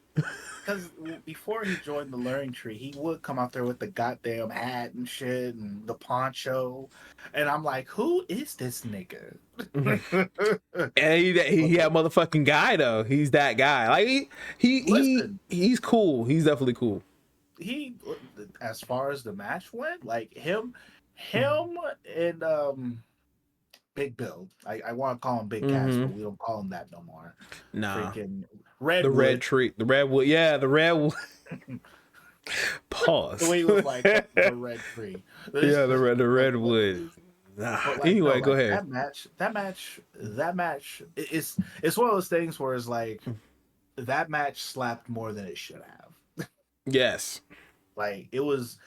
Because before he joined the Learning Tree, he would come out there with the goddamn hat and shit and the poncho, and I'm like, who is this nigga? And he had motherfucking guy though. He's that guy. Like he's cool. He's definitely cool. He, as far as the match went, like him and Big Bill. I want to call him Big Cass, but we don't call him that no more. Nah. Freaking The red tree. The redwood. Yeah, the redwood. Pause. The way he was like the red tree. Yeah, the redwood. Nah. Like, anyway, go ahead. That match. It's one of those things where it's like that match slapped more than it should have. Yes. Like it was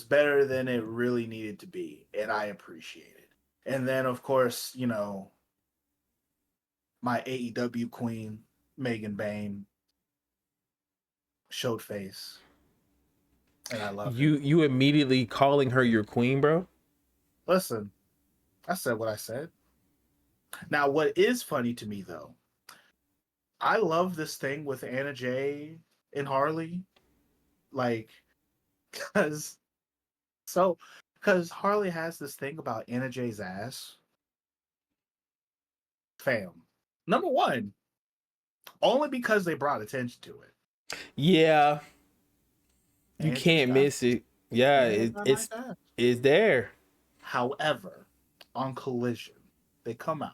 better than it really needed to be, and I appreciate it. And then of course, my AEW queen, Megan Bain, showed face. And I love you immediately calling her your queen, bro? Listen, I said what I said. Now, what is funny to me though, I love this thing with Anna Jay and Harley, like, because Harley has this thing about Anna Jay's ass. Fam, number one, only because they brought attention to it. Yeah, you can't miss it. Yeah, it's there. However, on Collision, they come out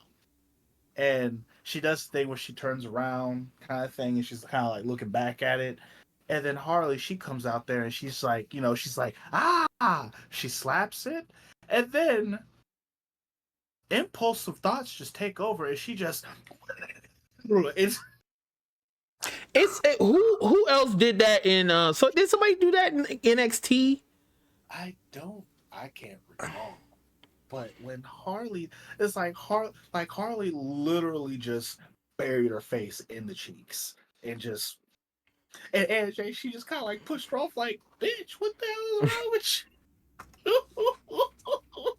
and she does the thing where she turns around kind of thing and she's kind of like looking back at it. And then Harley, she comes out there and she's like, she slaps it. And then impulsive thoughts just take over and she just, who else did that in, so did somebody do that in NXT? I can't recall. But when Harley, it's like Harley literally just buried her face in the cheeks and AJ, she just kind of like pushed her off, like, bitch, what the hell is wrong with you?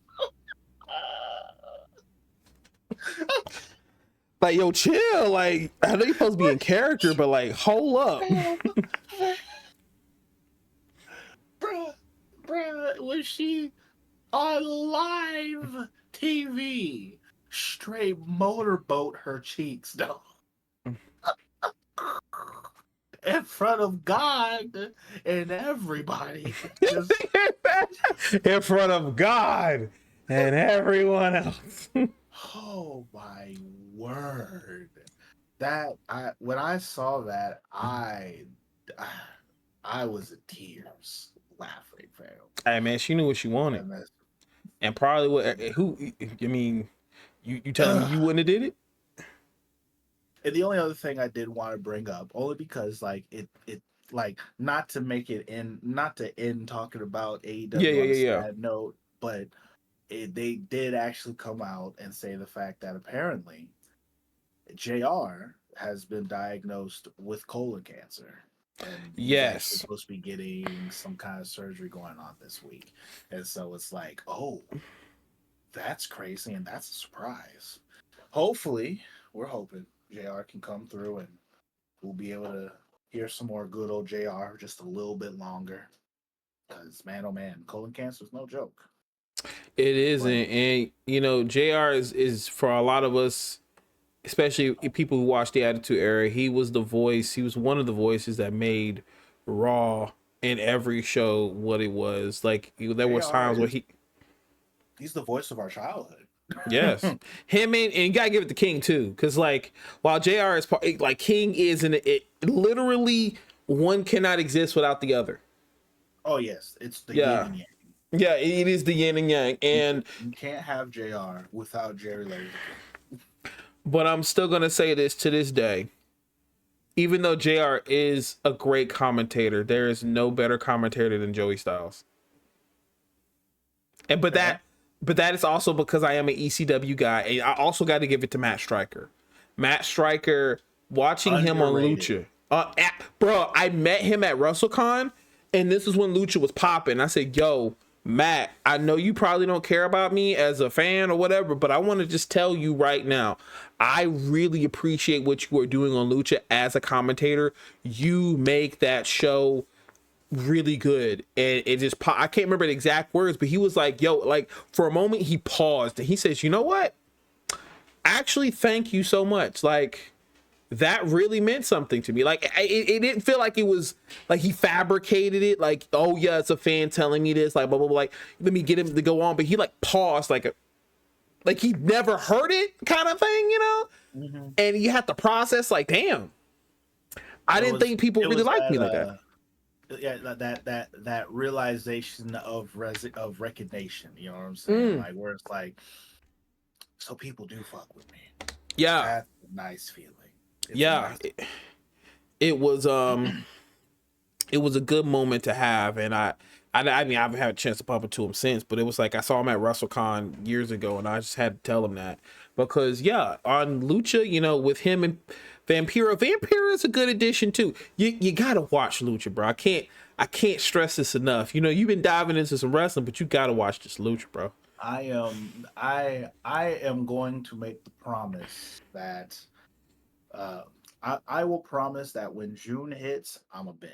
Like, yo, chill. Like, I know you're supposed to be in character, but like, hold up. Bruh, was she on live TV straight motorboat her cheeks, though? In front of God and everybody. Just... in front of God and everyone else. Oh my word. When I saw that, I was in tears laughing, fam. Hey man, she knew what she wanted. And probably you telling me you wouldn't have did it? And the only other thing I did want to bring up, only because like it like not to make it in, not to end talking about Yeah, AEW yeah, on a yeah, sad note, but they did actually come out and say the fact that apparently JR has been diagnosed with colon cancer. And he's actually yes. supposed to be getting some kind of surgery going on this week. And so it's like, oh, that's crazy and that's a surprise. Hopefully, we're hoping JR can come through and we'll be able to hear some more good old JR just a little bit longer. Because, man, oh man, colon cancer is no joke. It isn't. But, And, you know, JR is for a lot of us, especially people who watched the Attitude Era, he was the voice. He was one of the voices that made Raw in every show what it was. Like, there was JR times where he's the voice of our childhood. yes, him and you gotta give it to King too, because like while JR is part, like King is in it, literally one cannot exist without the other. Oh, yes, it's the Yeah, yin and yang. yeah, it is the yin and yang, and You can't have JR without Jerry Larry the King. but I'm still gonna say this to this day. Even though JR is a great commentator, there is no better commentator than Joey Styles. And but that is also because I am an ECW guy, and I also got to give it to Matt Striker. Matt Striker, watching him on Lucha, bro, I met him at WrestleCon, and this is when Lucha was popping. I said, "Yo, Matt, I know you probably don't care about me as a fan or whatever, but I want to just tell you right now, I really appreciate what you are doing on Lucha as a commentator. You make that show really good." And it just I can't remember the exact words, but he was like, yo, like for a moment he paused and he says, "You know what, actually thank you so much, like that really meant something to me." Like it didn't feel like it was like he fabricated it, like, oh yeah, it's a fan telling me this, like blah blah blah, like let me get him to go on. But he like paused, like he never heard it kind of thing, you know. Mm-hmm. And you have to process, like, damn, I didn't think people really liked me like that. Yeah, that realization of recognition, you know what I'm saying? Like where it's like, so people do fuck with me. Yeah, that's a nice feeling. It was it was a good moment to have, and I mean I haven't had a chance to bump into him since, but it was like I saw him at WrestleCon years ago, and I just had to tell him that because on Lucha, you know, with him and Vampiro is a good addition too. You gotta watch Lucha, bro. I can't stress this enough. You know, you've been diving into some wrestling, but you gotta watch this Lucha, bro. I am going to make the promise that I will promise that when June hits, I'm a binge.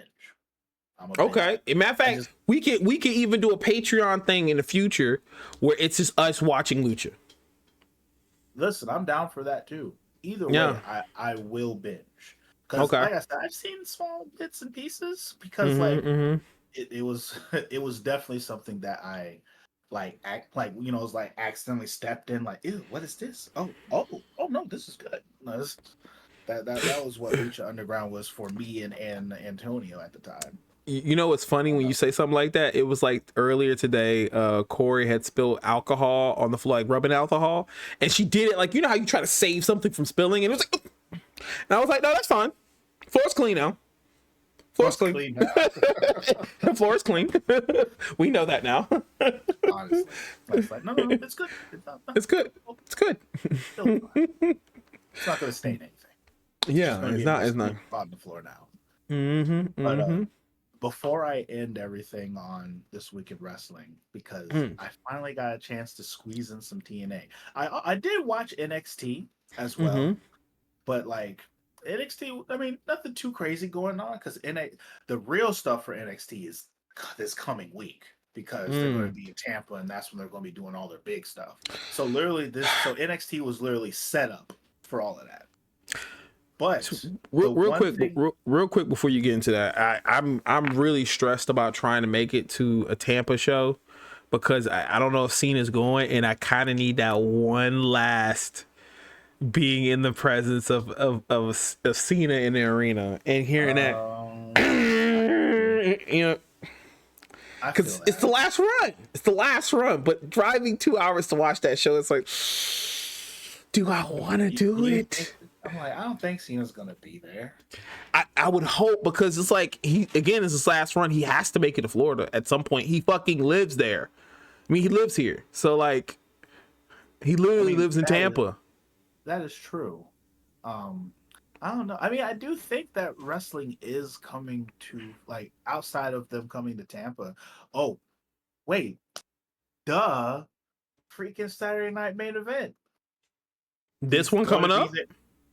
Okay. As a matter of fact, we can even do a Patreon thing in the future where it's just us watching Lucha. Listen, I'm down for that too. Either way, I will binge. Because like I said, I've seen small bits and pieces because it was definitely something that I you know, it was like accidentally stepped in, like, ew, what is this? Oh no, this is good. No, that was what Lucha Underground was for me and Antonio at the time. You know what's funny when you say something like that? It was like earlier today, Corey had spilled alcohol on the floor, like rubbing alcohol, and she did it like, you know how you try to save something from spilling, and it was like, and I was like, no, that's fine. Floor's clean now. Floor's clean. The floor is clean. We know that now. Honestly, I was like, no, it's good. It's good. It's good. It's not going to stain anything. It's not. It's not on the floor now. But before I end everything on this week in wrestling, because I finally got a chance to squeeze in some TNA. I did watch NXT as well, but like NXT, I mean, nothing too crazy going on because the real stuff for NXT is this coming week because they're going to be in Tampa and that's when they're going to be doing all their big stuff. So literally NXT was literally set up for all of that. But real quick before you get into that, I'm really stressed about trying to make it to a Tampa show because I don't know if Cena's going, and I kind of need that one last being in the presence of Cena in the arena and hearing that, you know, because it's the last run. It's the last run. But driving 2 hours to watch that show, it's like, do I want to do it? I'm like, I don't think Cena's gonna be there. I would hope, because it's like it's his last run. He has to make it to Florida at some point. He fucking lives there. I mean, he lives here, so like, he literally lives in Tampa. That is true. I don't know. I mean, I do think that wrestling is coming to, like, outside of them coming to Tampa. Oh, wait, duh! Freaking Saturday Night Main Event. This one coming up.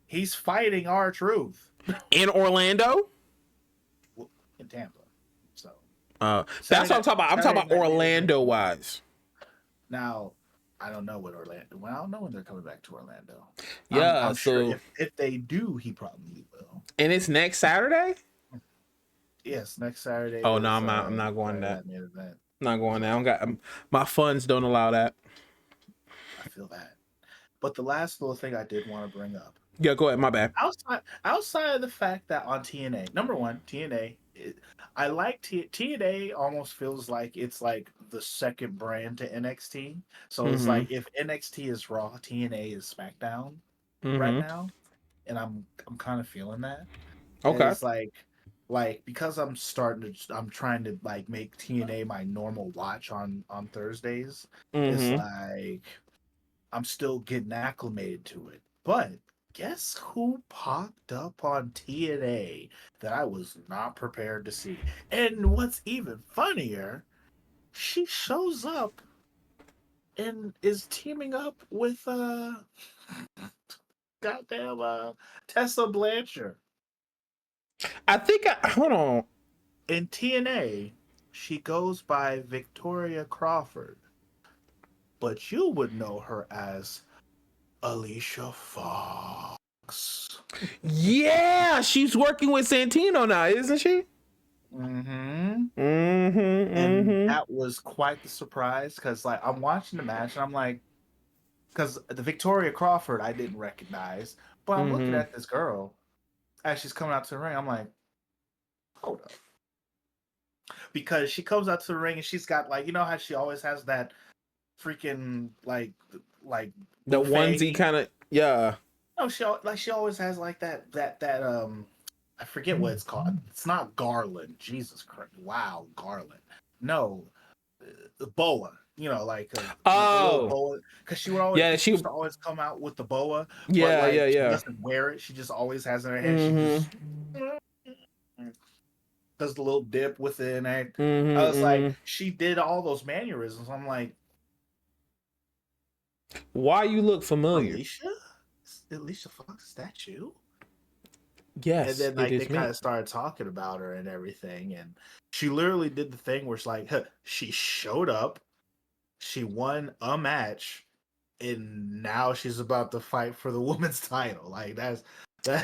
He's fighting R-Truth in Orlando, in Tampa. So that's what I'm talking about. I'm talking about Orlando wise. Now, I don't know what Orlando. Well, I don't know when they're coming back to Orlando. Yeah, I'm sure if they do, he probably will. And it's next Saturday. Yes, next Saturday. Oh no, I'm not going that. Not going there. I don't got my funds don't allow that. I feel that. But the last little thing I did want to bring up. Yeah, go ahead. My bad. Outside of the fact that on TNA, number one, TNA, I like TNA. Almost feels like it's like the second brand to NXT. So it's like if NXT is Raw, TNA is SmackDown right now, and I'm kind of feeling that. Okay. And it's like because I'm trying to like make TNA my normal watch on Thursdays. It's like I'm still getting acclimated to it, but guess who popped up on TNA that I was not prepared to see? And what's even funnier, she shows up and is teaming up with goddamn Tessa Blanchard. I think hold on. In TNA, she goes by Victoria Crawford, but you would know her as Alicia Fox. Yeah, she's working with Santino now, isn't she? And that was quite the surprise, because like I'm watching the match and I'm like, because the Victoria Crawford I didn't recognize, but I'm looking at this girl as she's coming out to the ring. I'm like, hold up, because she comes out to the ring and she's got, like, you know how she always has that freaking like the onesie kind of, yeah. No, she always has like that I forget what it's called. It's not garland. Jesus Christ! Wow, garland. No, the boa. You know, like boa. Because she would always she used to always come out with the boa. Yeah, but, like, She doesn't wear it. She just always has it in her hand. She just does the little dip with it, and I was like, she did all those mannerisms. I'm like, why you look familiar? Alicia Fox, is that you? Yes. And then like they kind of started talking about her and everything, and she literally did the thing where it's like, she showed up, she won a match, and now she's about to fight for the women's title. Like that's nostalgia.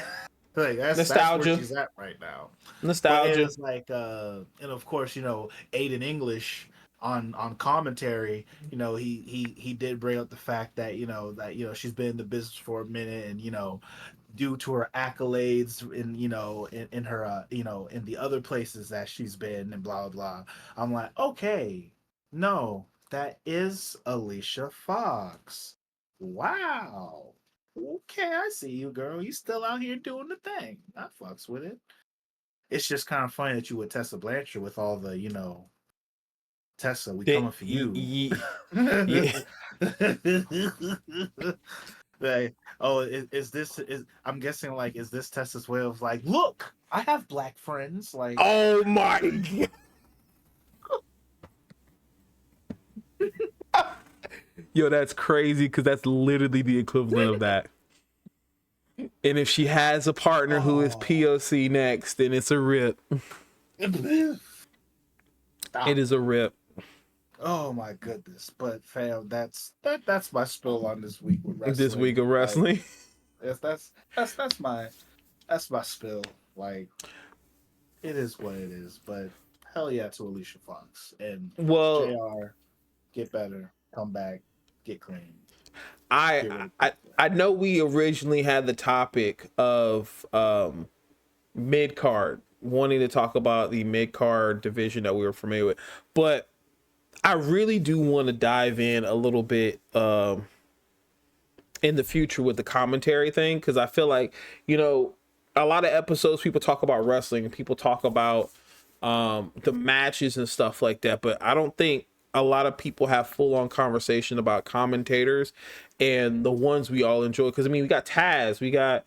That's where she's at right now. Nostalgia. But it's like, and of course, you know, Aiden English on commentary, you know, he did bring up the fact that, you know, she's been in the business for a minute, and, you know, due to her accolades in, you know, in her you know, in the other places that she's been, and blah blah. I'm like, okay, no, that is Alicia Fox. Wow. Okay, I see you, girl. You still out here doing the thing. I fucks with it. It's just kind of funny that you with Tessa Blanchard with all the, you know, Tessa, we coming for you. Yeah. Like, oh, I'm guessing, like, is this Tessa's way of like, look, I have black friends, like, oh my God. Yo, that's crazy, because that's literally the equivalent of that. And if she has a partner who is POC next, then it's a rip. It is a rip. Oh my goodness! But fam, that's my spill on this week with wrestling. This week of wrestling. Like, that's my spill. Like, it is what it is. But hell yeah to Alicia Fox and JR. Get better, come back, get clean. I know we originally had the topic of mid card, wanting to talk about the mid card division that we were familiar with, but I really do want to dive in a little bit in the future with the commentary thing, because I feel like, a lot of episodes people talk about wrestling and people talk about the matches and stuff like that, but I don't think a lot of people have full-on conversation about commentators and the ones we all enjoy. Because I mean, we got Taz, we got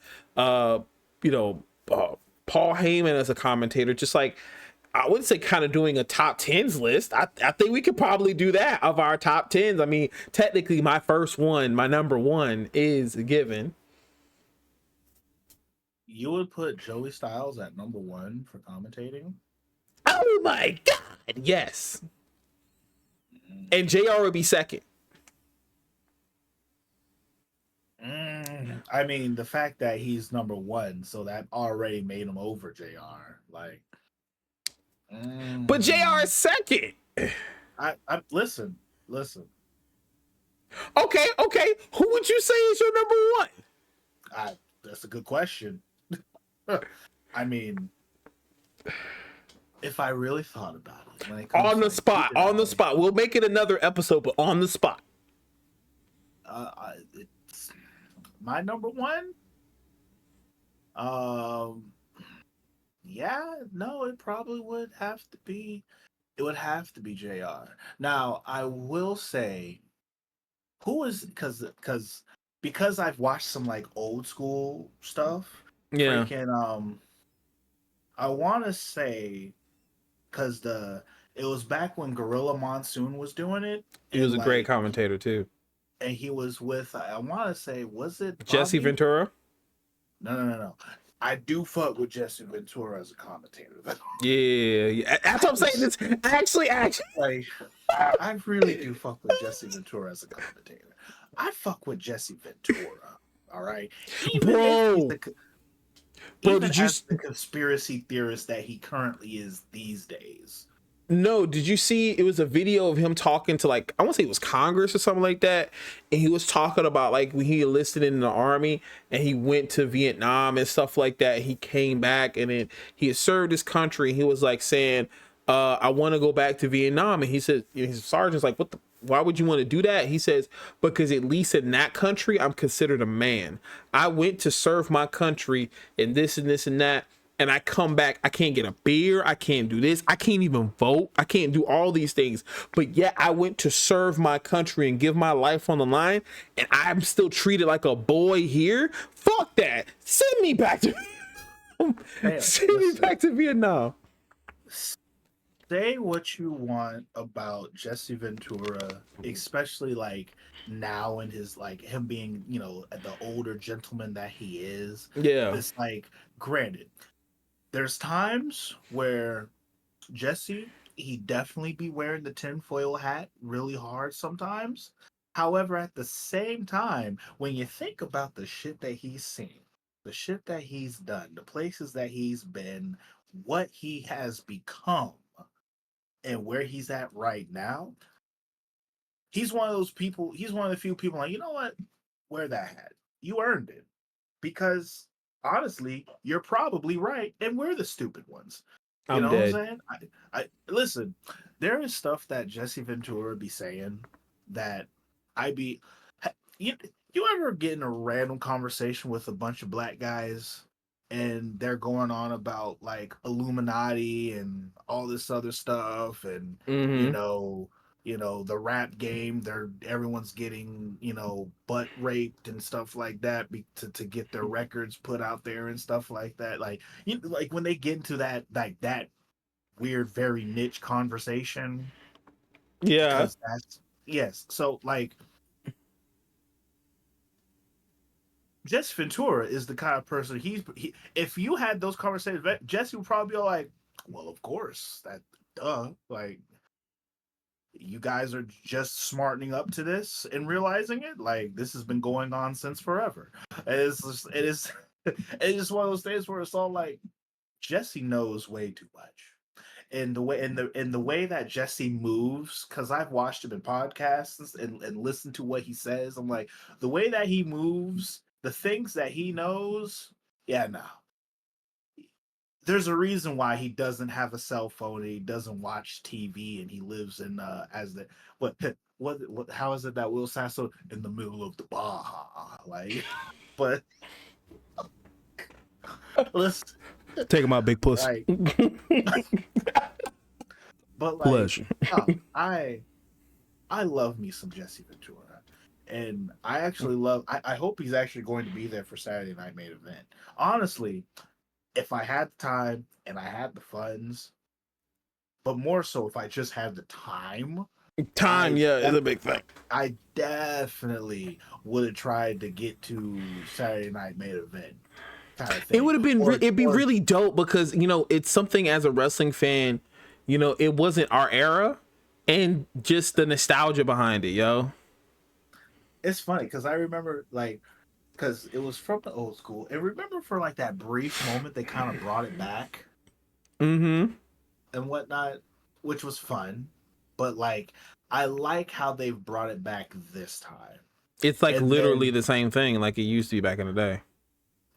you know Paul Heyman as a commentator. Just like, I wouldn't say kind of doing a top tens list. I think we could probably do that of our top tens. I mean, technically my number one is a given. You would put Joey Styles at number one for commentating? Oh my God, yes. And JR would be second. I mean, the fact that he's number one, so that already made him over JR. Like, but JR is second. I listen. Okay. Who would you say is your number one? That's a good question. I mean, if I really thought about it, when it comes on the spot, we'll make it another episode, but on the spot. It's my number one. It probably would have to be. It would have to be JR. Now, I will say, who is because I've watched some like old school stuff. Yeah. Freaking, I want to say, because it was back when Gorilla Monsoon was doing it. He was a great commentator too. And he was with, I want to say, was it Bobby? Jesse Ventura? No. I do fuck with Jesse Ventura as a commentator. Yeah. That's what I'm saying. It's actually. Like, I really do fuck with Jesse Ventura as a commentator. I fuck with Jesse Ventura. All right, bro. Did you the conspiracy theorist that he currently is these days? No, did you see it was a video of him talking to, like, I want to say it was Congress or something like that, and he was talking about like when he enlisted in the army and he went to Vietnam and stuff like that. He came back and then he had served his country. He was like saying, I want to go back to Vietnam, and he said, his sergeant's like, why would you want to do that? He says, because at least in that country I'm considered a man. I went to serve my country and this and this and that, and I come back, I can't get a beer, I can't do this, I can't even vote, I can't do all these things, but yet I went to serve my country and give my life on the line, and I'm still treated like a boy here. Fuck that. Send me back to Vietnam. Say what you want about Jesse Ventura, especially like now in his, like, him being, the older gentleman that he is. Yeah. It's like, granted, there's times where Jesse, he definitely be wearing the tinfoil hat really hard sometimes. However, at the same time, when you think about the shit that he's seen, the shit that he's done, the places that he's been, what he has become, and where he's at right now, he's one of those people, he's one of the few people like, you know what? Wear that hat. You earned it. Because honestly, you're probably right, and we're the stupid ones. You know dead. what I'm saying? I listen, there is stuff that Jesse Ventura be saying that you ever get in a random conversation with a bunch of black guys and they're going on about like Illuminati and all this other stuff, and the rap game, everyone's getting butt raped and stuff like that to get their records put out there and stuff like that. Like when they get into that weird, very niche conversation. Yeah. Yes. So like, Jesse Ventura is the kind of person if you had those conversations, Jesse would probably be like, well, of course, like, you guys are just smartening up to this and realizing it. Like, this has been going on since forever. It is just one of those things where it's all like, Jesse knows way too much. And the way that Jesse moves, because I've watched him in podcasts and listened to what he says, I'm like, the way that he moves, the things that he knows, yeah, no. there's a reason why he doesn't have a cell phone and he doesn't watch TV and he lives in as the what how is it that Will Sasso in the middle of the Baja like but let's Taking my big puss. like but like Pleasure. I love me some Jesse Ventura. And I actually love I hope he's actually going to be there for Saturday Night Main Event. Honestly, if I had the time and I had the funds, but more so if I just had the time. Time, is a big thing. I definitely would have tried to get to Saturday Night Main Event. Kind of thing. It would have been it'd be really dope because, you know, it's something as a wrestling fan, you know, it wasn't our era and just the nostalgia behind it, yo. It's funny because I remember like because it was from the old school. And remember for like that brief moment they kind of brought it back. Mm-hmm. And whatnot, which was fun. But like I like how they've brought it back this time. It's like literally the same thing like it used to be back in the day.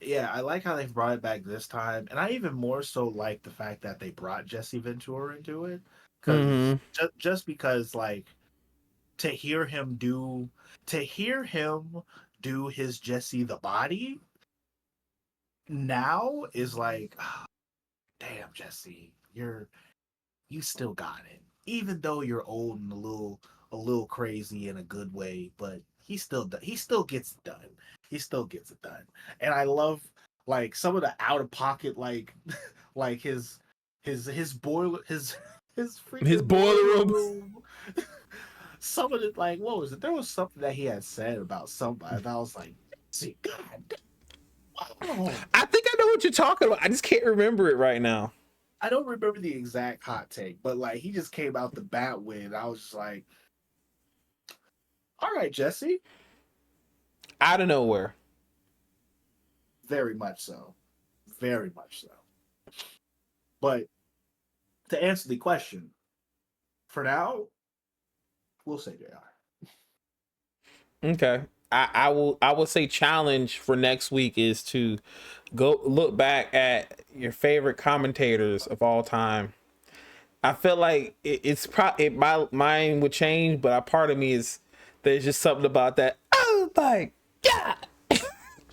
Yeah, I like how they've brought it back this time. And I even more so like the fact that they brought Jesse Ventura into it. Because just because like to hear him do his Jesse the Body now is like, oh, damn, Jesse, you still got it. Even though you're old and a little crazy in a good way, but he still gets it done. He still gets it done. And I love like some of the out of pocket like like his boiler room. Some of it, like, what was it? There was something that he had said about somebody, and I was like, "See, God, wow." I think I know what you're talking about. I just can't remember it right now. I don't remember the exact hot take, but like he just came out the bat with. I was just like, "All right, Jesse." Out of nowhere. Very much so. Very much so. But to answer the question, for now, we'll say JR. Okay. I will say challenge for next week is to go look back at your favorite commentators of all time. I feel like it's probably my mind would change, but a part of me is there's just something about that. Oh my God.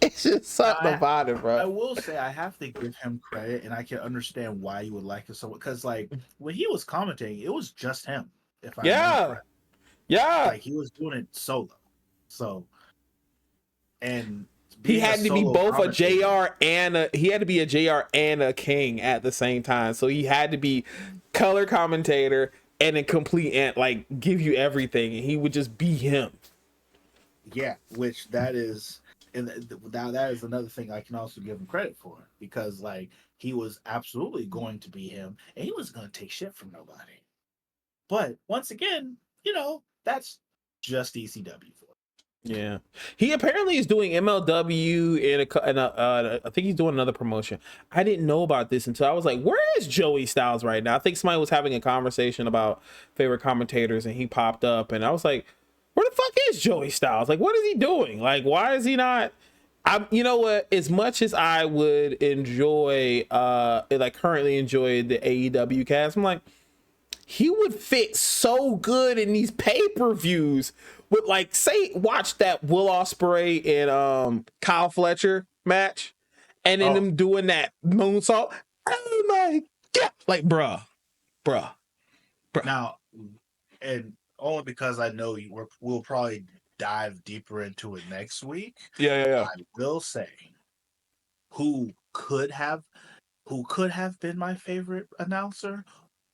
It's just something about it, bro. I will say I have to give him credit, and I can understand why you would like it so much. Because like when he was commentating, it was just him. If I remember correctly. Like he was doing it solo. So and he had to be both a JR and a JR and a King at the same time. So he had to be color commentator and a complete and like give you everything, and he would just be him. Yeah, which that is. And now that is another thing I can also give him credit for, because like he was absolutely going to be him and he wasn't going to take shit from nobody. But once again, you know, that's just ECW for him. Yeah, he apparently is doing MLW and I think he's doing another promotion. I didn't know about this until I was like, where is Joey Styles right now? I think somebody was having a conversation about favorite commentators and he popped up and I was like, where the fuck is Joey Styles? Like, what is he doing? Like, why is he not? You know what? As much as I would enjoy, like currently enjoy the AEW cast, I'm like, he would fit so good in these pay-per-views with like, say, watch that Will Ospreay and Kyle Fletcher match, and then them doing that moonsault. Oh my God! Like, bruh. Now, and only because I know we'll probably dive deeper into it next week. Yeah. I will say, who could have been my favorite announcer,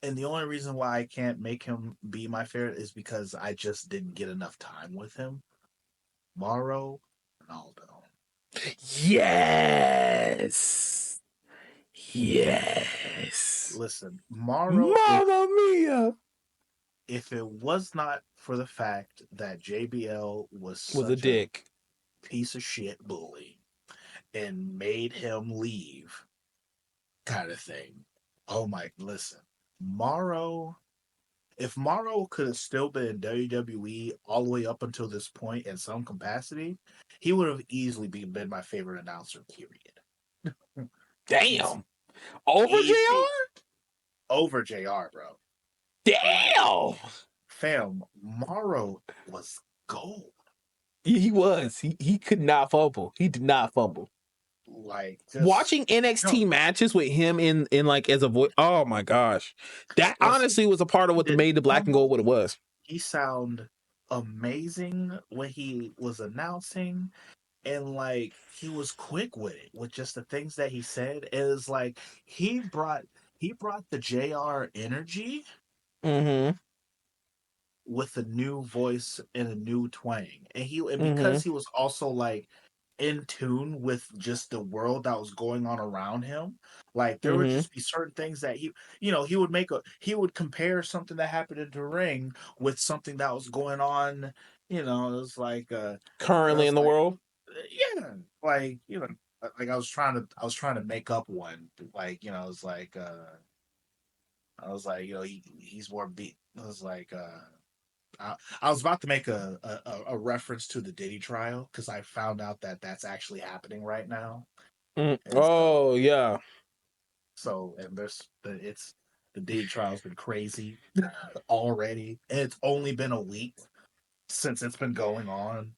and the only reason why I can't make him be my favorite is because I just didn't get enough time with him. Mauro Ronaldo. Yes. Listen, Mauro. Mamma mia. If it was not for the fact that JBL was a dick, piece of shit bully, and made him leave, kind of thing. Oh my! Listen, Mauro. If Mauro could have still been in WWE all the way up until this point in some capacity, he would have easily been my favorite announcer, period. Damn. Over Easy. JR? Over JR, bro. Damn. Fam, Morrow was gold. He was. He could not fumble. He did not fumble. Like Watching NXT matches with him in like as a voice. Oh my gosh, that honestly was a part of what made the black and gold what it was. He sounded amazing when he was announcing, and like he was quick with it, with just the things that he said. It was like he brought the JR energy with a new voice and a new twang, and because he was also like in tune with just the world that was going on around him. Like there would just be certain things that he would compare something that happened in the ring with something that was going on. It was like currently in the world. Yeah, like like I was trying to make up one. Like it's like I was like he's more beat. I was like I was about to make a reference to the Diddy trial because I found out that that's actually happening right now. Oh yeah. So and the Diddy trial's been crazy already, and it's only been a week since it's been going on.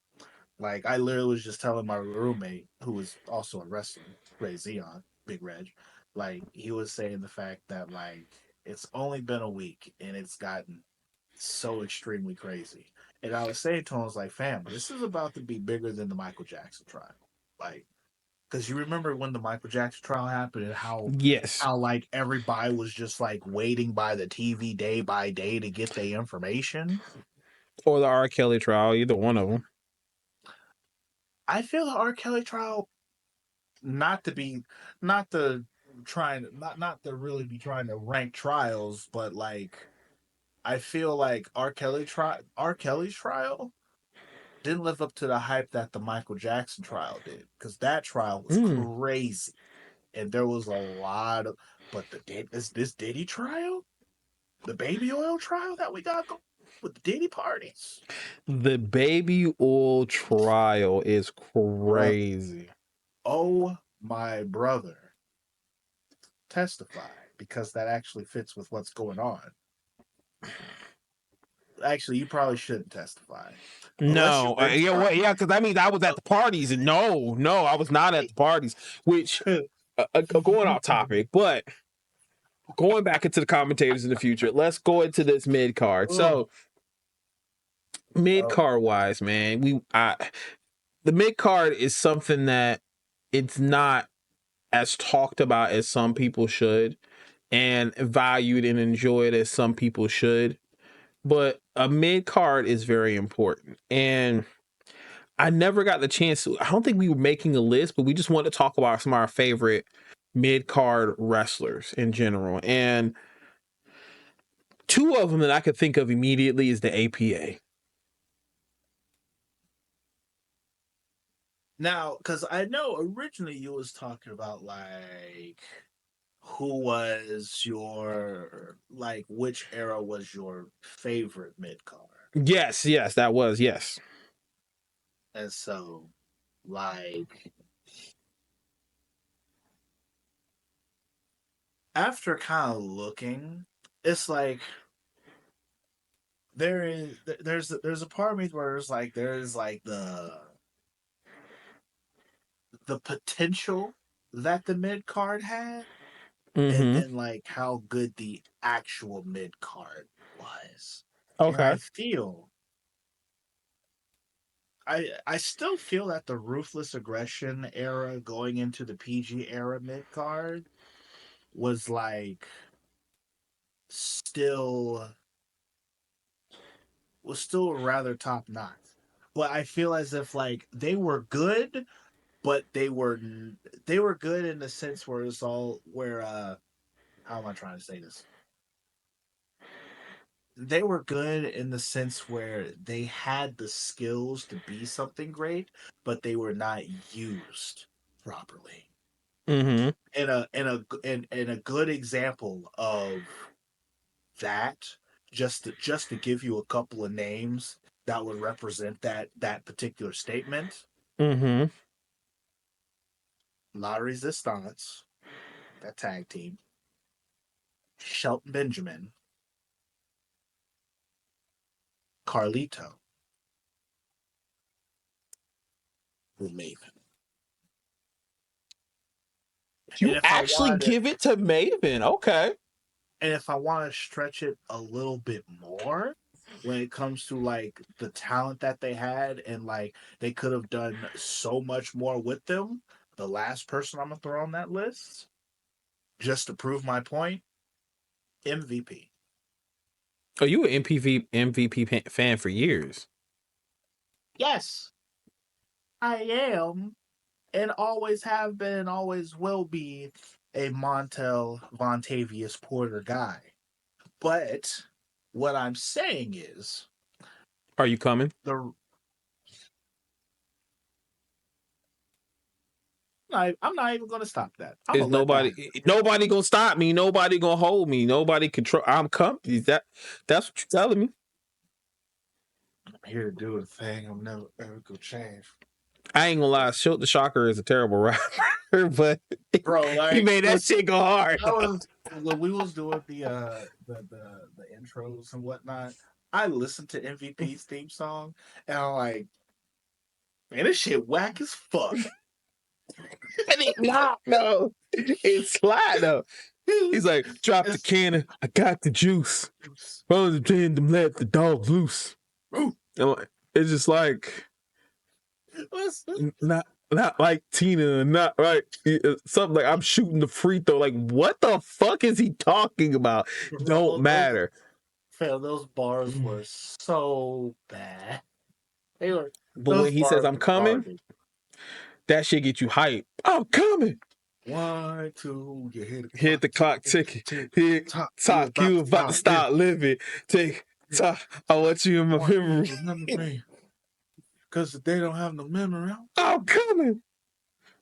Like I literally was just telling my roommate, who was also a wrestler, Ray Zion, Big Reg, like he was saying the fact that like it's only been a week and it's gotten so extremely crazy. And I was saying to him, I was like, fam, this is about to be bigger than the Michael Jackson trial. Like, because you remember when the Michael Jackson trial happened and how like everybody was just like waiting by the TV day by day to get the information. Or the R. Kelly trial, either one of them. I feel the R. Kelly trial not to really be trying to rank trials, but like I feel like R. Kelly's trial didn't live up to the hype that the Michael Jackson trial did, because that trial was crazy, and there was a lot of. But this Diddy trial, the baby oil trial that we got going with the Diddy parties, the baby oil trial is crazy. Oh my brother, testify, because that actually fits with what's going on. Actually, you probably shouldn't testify. No, yeah, because that means I was at the parties, and no, I was not at the parties. Which going off topic, but going back into the commentators in the future, let's go into this mid card. So mid card wise, man, the mid card is something that it's not as talked about as some people should, and valued and enjoyed as some people should. But a mid card is very important, and I never got the chance to. I don't think we were making a list, but we just wanted to talk about some of our favorite mid card wrestlers in general. And two of them that I could think of immediately is the APA. Now, because I know originally you was talking about like who was your like which era was your favorite mid card? Yes, that was yes. And so, like, after kind of looking, it's like there's a part of me where there's like the potential that the mid card had, and then like how good the actual mid card was. And Okay. I still feel that the ruthless aggression era going into the PG era mid card was like still rather top notch. But I feel as if like they were good, but they were good in the sense where it's all where how am I trying to say this? They were good in the sense where they had the skills to be something great, but they were not used properly. And a good example of that, just to give you a couple of names that would represent that particular statement. La Resistance, that tag team. Shelton Benjamin, Carlito, with Maven. You actually give it to Maven. Okay. And if I want to stretch it a little bit more, when it comes to like the talent that they had and like they could have done so much more with them, the last person I'm gonna throw on that list, just to prove my point, MVP. Oh, you were MVP fan for years. Yes, I am, and always have been, and always will be a Montel Vontavious Porter guy. But what I'm saying is, are you coming? I'm not even going to stop that. Is nobody gonna stop me? Nobody gonna hold me? Nobody control? I'm coming. That's what you're telling me? I'm here to do a thing. I'm never ever gonna change. I ain't gonna lie. Shoot the Shocker is a terrible rapper, but bro, like, he made that shit go hard. When we was doing the intros and whatnot, I listened to MVP's theme song and I'm like, man, this shit whack as fuck. No, it's slide though. He's like, drop the cannon, I got the juice. Rose the them let the dogs loose. It's just like not like Tina, not right. Something like I'm shooting the free throw. Like, what the fuck is he talking about? Don't matter. Those bars were so bad. They were. But when he says I'm coming, that shit get you hype. I'm coming. 1, 2, you hit the clock ticking. Hit talk, you about to start living. Take talk. I want you in my memory. Because they don't have no memory. I'm coming.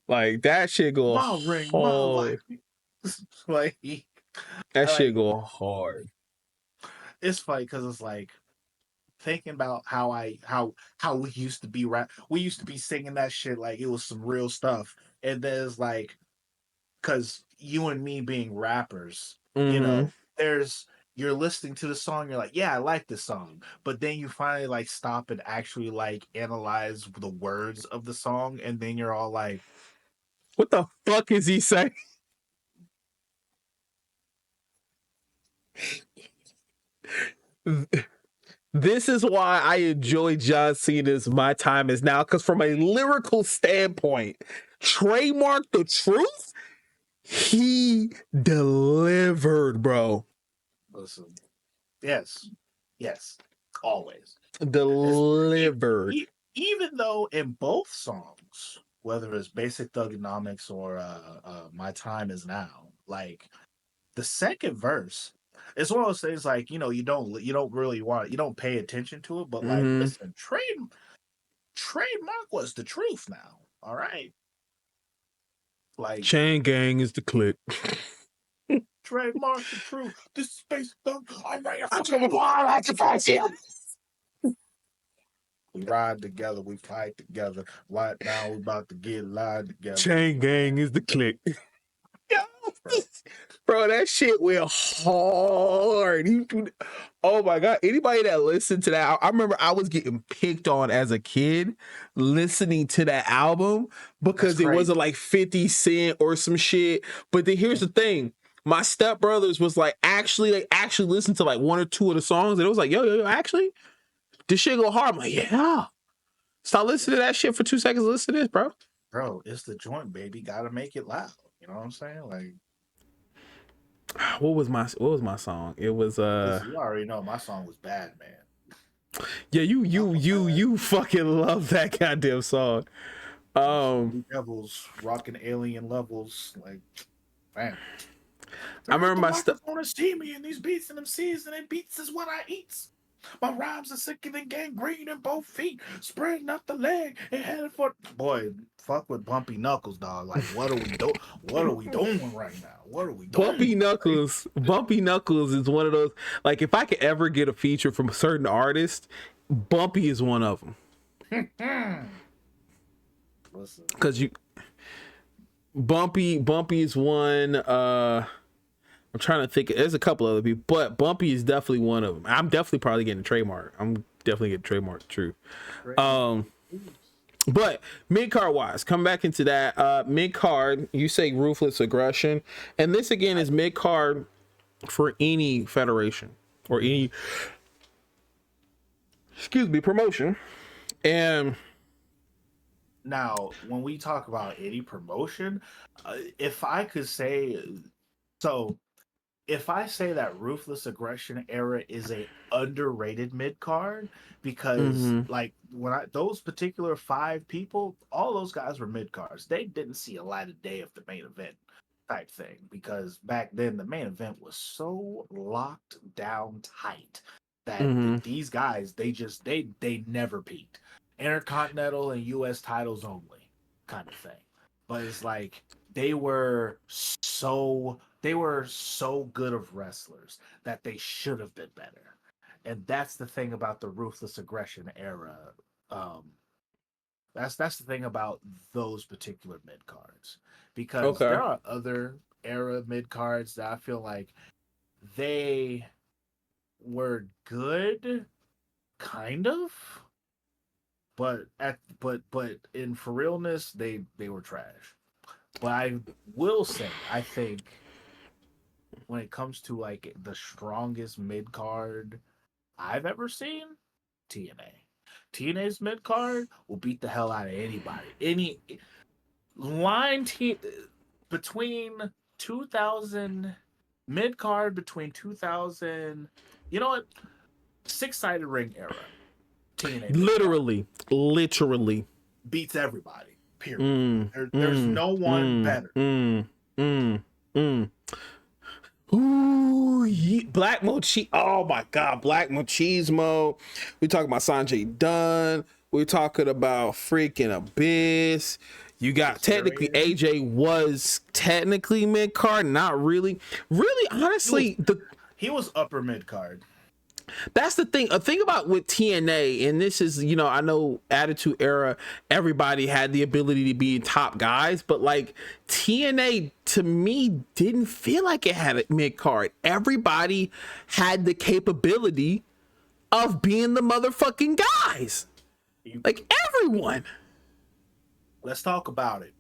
Like that shit go hard. Like that shit go hard. It's funny because it's like thinking about how we used to be we used to be singing that shit like it was some real stuff, and there's like, because you and me being rappers, you know, you're listening to the song, you're like, yeah, I like this song, but then you finally like stop and actually like analyze the words of the song, and then you're all like, what the fuck is he saying? This is why I enjoy John Cena's My Time Is Now, because from a lyrical standpoint, trademark the truth, he delivered, bro. Listen, yes, always delivered. Even though in both songs, whether it's Basic Thugonomics or My Time Is Now, like the second verse, it's one of those things like, you know, you don't really want, you don't pay attention to it, but like, listen, trademark was the truth now. All right. Like, Chain Gang is the click. Trademark the truth. This is Basic Thug. I'm ready to we ride together, we fight together. Right now, we about to get live together. Chain Gang is the click. Bro, that shit went hard. Oh my god! Anybody that listened to that, I remember I was getting picked on as a kid listening to that album because it wasn't like 50 Cent or some shit. But then here's the thing: my stepbrothers was like, they actually listened to like one or two of the songs, and it was like, yo, actually, this shit go hard. I'm like, yeah. Stop listening to that shit for 2 seconds. Listen to this, bro. Bro, it's the joint, baby. Gotta make it loud. You know what I'm saying? Like, what was my song? It was you already know my song was bad, man. Yeah, you fucking love that goddamn song. Devils rocking alien levels, like, man. I remember my stuff. Want to see me in these beats and them C's, and them beats is what I eat. My rhymes are sicker than gangrene in both feet, spreading out the leg and headed for. Boy, fuck with Bumpy Knuckles, dog. Like, what are we doing? What are we doing right now? What are we doing? Bumpy Knuckles is one of those. Like, if I could ever get a feature from a certain artist, Bumpy is one of them. Listen, because Bumpy is one. I'm trying to think. There's a couple other people, but Bumpy is definitely one of them. I'm definitely probably getting a trademark. I'm definitely getting a trademark. True. But mid card wise, come back into that. Mid card, you say ruthless aggression, and this again is mid card for any federation or any, promotion. And now, when we talk about any promotion, if I could say, so if I say that Ruthless Aggression era is a underrated mid card, because like those particular 5 people, all those guys were mid cards. They didn't see a light of day of the main event type thing, because back then the main event was so locked down tight that these guys, they never peaked. Intercontinental and US titles only kind of thing. But it's like they were so good of wrestlers that they should have been better. And that's the thing about the Ruthless Aggression era. That's the thing about those particular mid cards, because there are other era mid cards that I feel like they were good, kind of, but in for realness, they were trash. But I will say, I think when it comes to like the strongest mid card I've ever seen, TNA. TNA's mid card will beat the hell out of anybody. Any line between 2000 mid card between 2000, you know what? 6-sided ring era. TNA literally beats everybody. Period. There's no one better. Ooh, Black Mochi. Oh my God, Black Machismo. We talking about Sanjay Dunn. We're talking about freaking Abyss. You got technically AJ was technically mid card, not really. Really, honestly, he was upper mid card. That's the thing. A thing about with TNA, and this is, I know Attitude Era, everybody had the ability to be top guys, but like TNA to me didn't feel like it had a mid card. Everybody had the capability of being the motherfucking guys. Like everyone. Let's talk about it.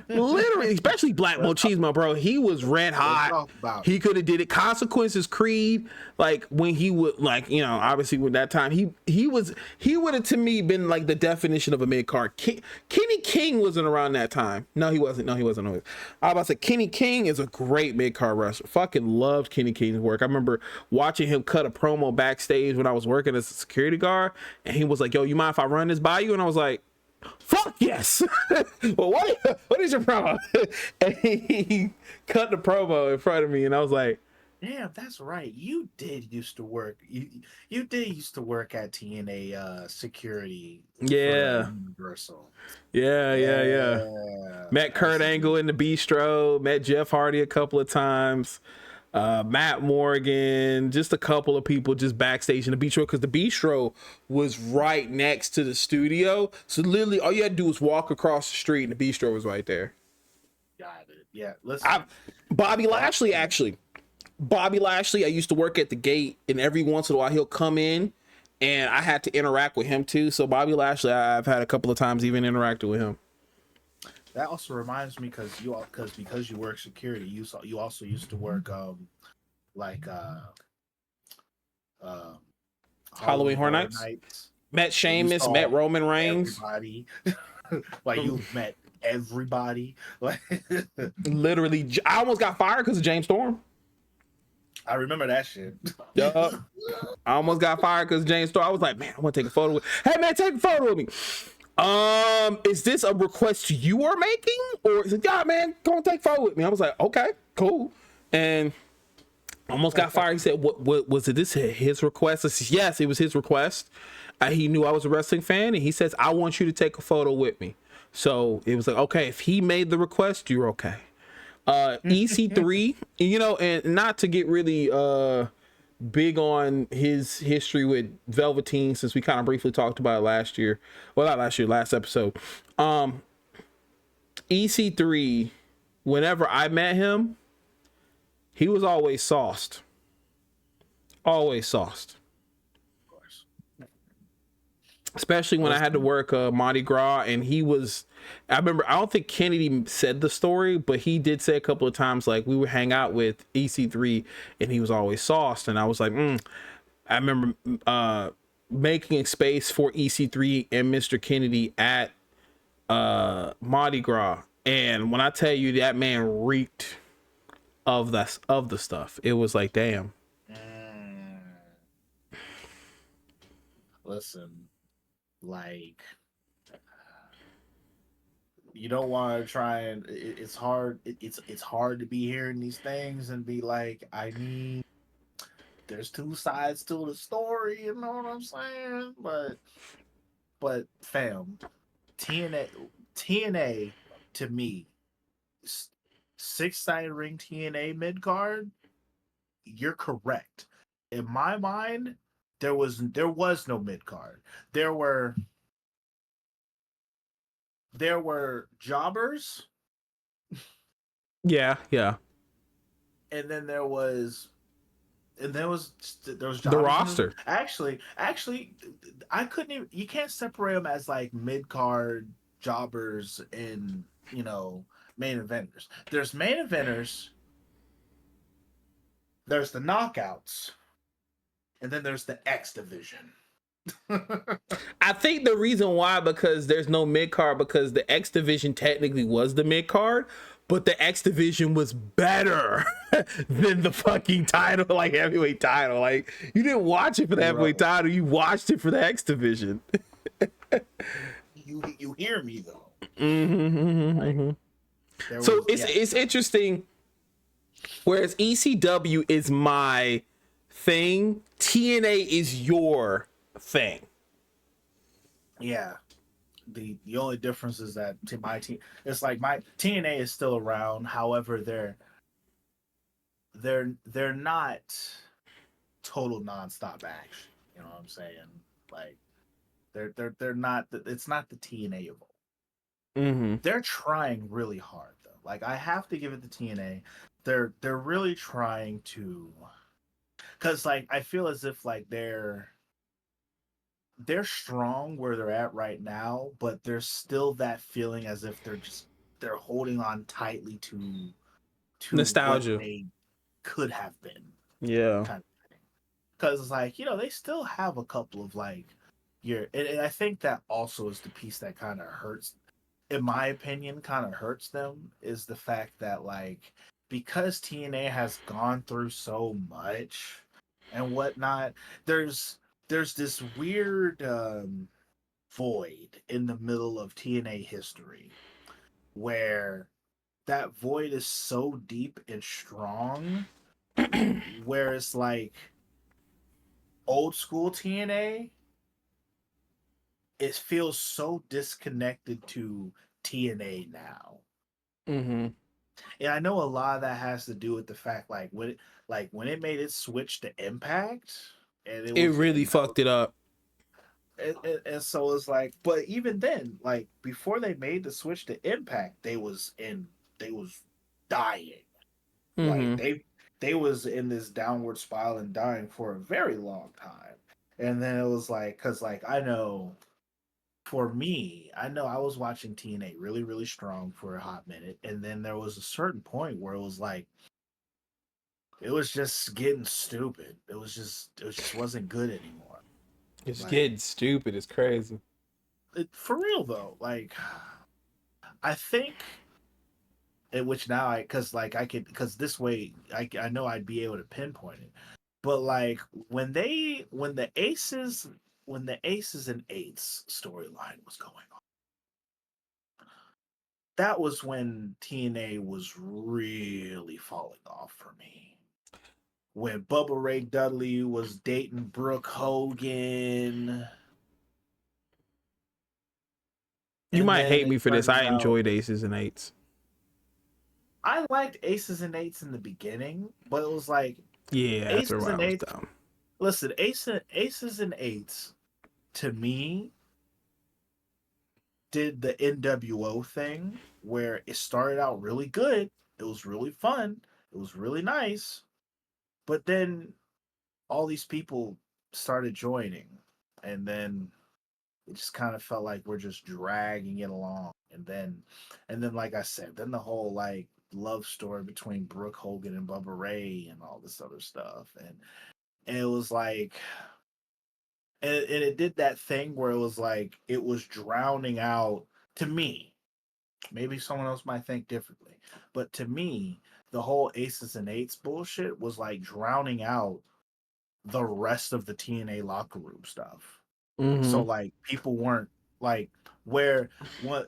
Literally, especially Black Machismo, bro. He was red hot. He could have did it. Consequences Creed, like when he would, like, obviously with that time, he would have to me been like the definition of a mid card. Kenny King wasn't around that time. No, he wasn't. I was about to say Kenny King is a great mid card wrestler. Fucking loved Kenny King's work. I remember watching him cut a promo backstage when I was working as a security guard, and he was like, "Yo, you mind if I run this by you?" And I was like, fuck yes. Well, what is your promo? And he cut the promo in front of me, and I was like, damn, that's right. You did used to work. You did used to work at TNA security. Yeah. Universal. Yeah. Met Kurt Angle in the bistro. Met Jeff Hardy a couple of times. Matt Morgan, just a couple of people just backstage in the bistro, because the bistro was right next to the studio. So literally all you had to do was walk across the street and the bistro was right there. Got it. Yeah. Listen. Bobby Lashley, I used to work at the gate, and every once in a while he'll come in and I had to interact with him too. So Bobby Lashley, I've had a couple of times even interacted with him. That also reminds me, because you work security, you also used to work Halloween Horror Nights. Met Sheamus, met Roman Reigns. Everybody. Like you met everybody. Like literally, I almost got fired because of James Storm. I remember that shit. Yup. I almost got fired because James Storm. I was like, man, I want to take a photo with. Hey man, take a photo with me. Is this a request you are making, or is it, yeah, man, go and take a photo with me? I was like, okay, cool. And almost got fired. He said, what was it? This his request? I said, yes, it was his request. He knew I was a wrestling fan, and he says, I want you to take a photo with me. So it was like, okay, if he made the request, you're okay. EC3, and not to get really big on his history with Velveteen, since we kind of briefly talked about it last episode. EC3, whenever I met him, he was always sauced. Always sauced. Of course. Especially when I had to work Mardi Gras, and he was, I remember, I don't think Kennedy said the story, but he did say a couple of times, like, we would hang out with EC3 and he was always sauced. And I was like, I remember making space for EC3 and Mr. Kennedy at Mardi Gras. And when I tell you that man reeked of the stuff, it was like, damn. Listen, like, you don't want to try and it's hard. It's hard to be hearing these things and be like, I mean, there's two sides to the story. You know what I'm saying? But fam, TNA to me, 6-side ring TNA mid card. You're correct. In my mind, there was no mid card. There were jobbers. Yeah. And then there was jobbers the roster. Actually, I couldn't even. You can't separate them as like mid card jobbers and main eventers. There's main eventers. There's the knockouts, and then there's the X division. I think the reason why, because there's no mid card, because the X division technically was the mid card, but the X division was better than the fucking title, like heavyweight title. Like, you didn't watch it for the heavyweight title, you watched it for the X division. you hear me though. So it's interesting. Whereas ECW is my thing, TNA is your thing. Yeah. The only difference is that my team, it's like my TNA is still around. However, they're not total nonstop action. You know what I'm saying? Like they're not. It's not the TNA of old. They're trying really hard though. Like, I have to give it to TNA. They're really trying to, because like I feel as if like they're strong where they're at right now, but there's still that feeling as if they're holding on tightly to nostalgia what they could have been. Yeah. Kind of thing. Because it's like, they still have a couple of like and I think that also is the piece that kind of hurts, in my opinion, kind of hurts them, is the fact that like, because TNA has gone through so much and whatnot, there's this weird void in the middle of TNA history where that void is so deep and strong where it's like old school TNA, it feels so disconnected to TNA now. And I know a lot of that has to do with the fact like when it made its switch to Impact, and it really fucked it up. And so it's like, but even then, like before they made the switch to Impact, they was dying. Like they was in this downward spiral and dying for a very long time. And then it was like, because like I know I was watching TNA really, really strong for a hot minute, and then there was a certain point where it was like, it was just getting stupid. It just wasn't good anymore. It's like, getting stupid. It's crazy. For real though, like I think, which now because this way I know I'd be able to pinpoint it, but like when the Aces and Eights storyline was going on, that was when TNA was really falling off for me. When Bubba Ray Dudley was dating Brooke Hogan. You might hate me for this. I enjoyed Aces and Eights. I liked Aces and Eights in the beginning, but it was like, Aces and Eights. Dumb. Listen, Aces and Eights to me did the NWO thing where it started out really good. It was really fun. It was really nice. But then all these people started joining. And then it just kind of felt like we're just dragging it along. And then like I said, then the whole like love story between Brooke Hogan and Bubba Ray and all this other stuff. And it was like and it did that thing where it was like it was drowning out, to me, maybe someone else might think differently, but to me the whole aces and eights bullshit was like drowning out the rest of the TNA locker room stuff. So like people weren't like where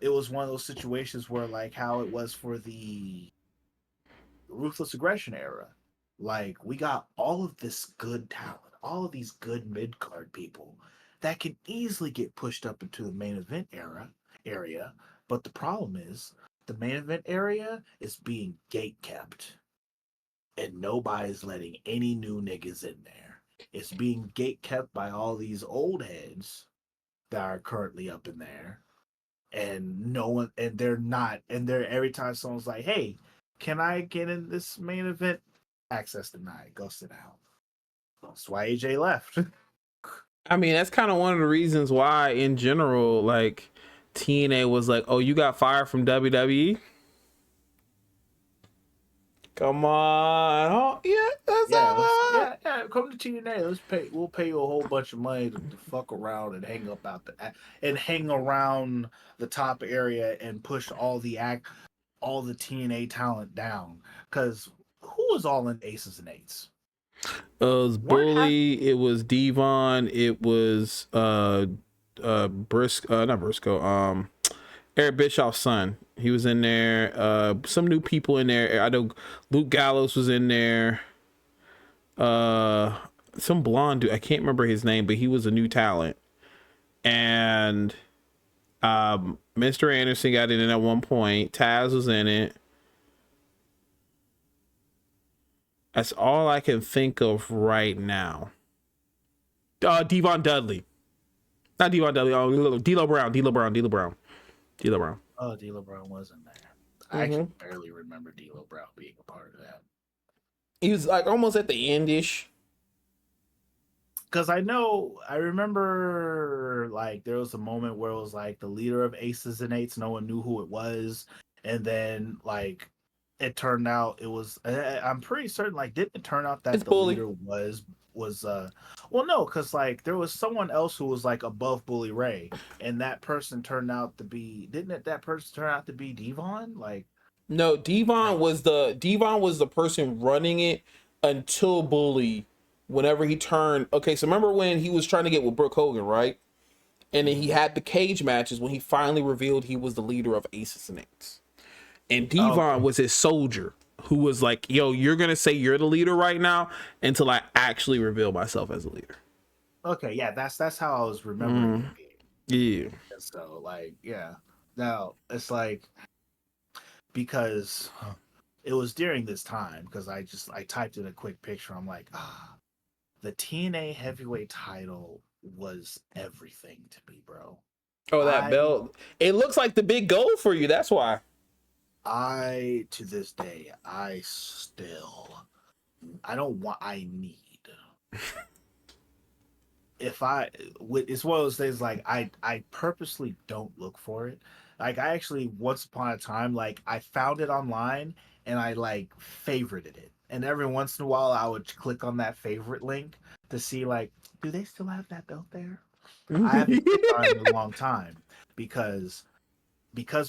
it was one of those situations where like how it was for the Ruthless Aggression era. Like we got all of this good talent, all of these good mid card people that can easily get pushed up into the main event area. But the problem is the main event area is being gate kept, and nobody's letting any new niggas in there. It's being gate kept by all these old heads that are currently up in there, and no one, and they're every time someone's like, "Hey, can I get in this main event?" Access denied. Go sit down. That's why AJ left. I mean, that's kind of one of the reasons why, in general, like TNA was like, "Oh, you got fired from WWE." Come on, oh yeah, that's yeah. Come to TNA. We'll pay you a whole bunch of money to fuck around and hang around the top area and push all the TNA talent down. Because who was all in Aces and Eights? It was Bully. It was Devon. It was Briscoe. Not Briscoe. Eric Bischoff's son. He was in there. Some new people in there. I know Luke Gallows was in there. Some blonde dude. I can't remember his name, but he was a new talent. And Mr. Anderson got in it at one point. Taz was in it. That's all I can think of right now. Devon Dudley. Not Devon Dudley. Oh, D'Lo Brown. Oh, D'Lo Brown wasn't there. I actually barely remember D'Lo Brown being a part of that. He was like almost at the end-ish. Because I remember like there was a moment where it was like the leader of Aces and Eights, no one knew who it was, and then like it turned out it was. I'm pretty certain, like, didn't it turn out that it's the Bully. leader was well, no, because like there was someone else who was like above Bully Ray, and that person turned out to be that person turn out to be Devon? Like, no, Devon was the person running it until Bully. Whenever he turned, okay, so remember when he was trying to get with Brooke Hogan, right? And then he had the cage matches when he finally revealed he was the leader of Aces and Eights. And Devon was his soldier who was like, "Yo, you're gonna say you're the leader right now until I actually reveal myself as a leader." Okay, yeah, that's how I was remembering it. Yeah. So like, yeah. Now it's like because it was during this time because I typed in a quick picture. I'm like, the TNA heavyweight title was everything to me, bro. Oh, that belt. It looks like the big goal for you. That's why. To this day, I need. It's one of those things like I purposely don't look for it. Like I actually once upon a time, like I found it online and I like favorited it. And every once in a while I would click on that favorite link to see like, do they still have that belt there? I haven't clicked on it in a long time because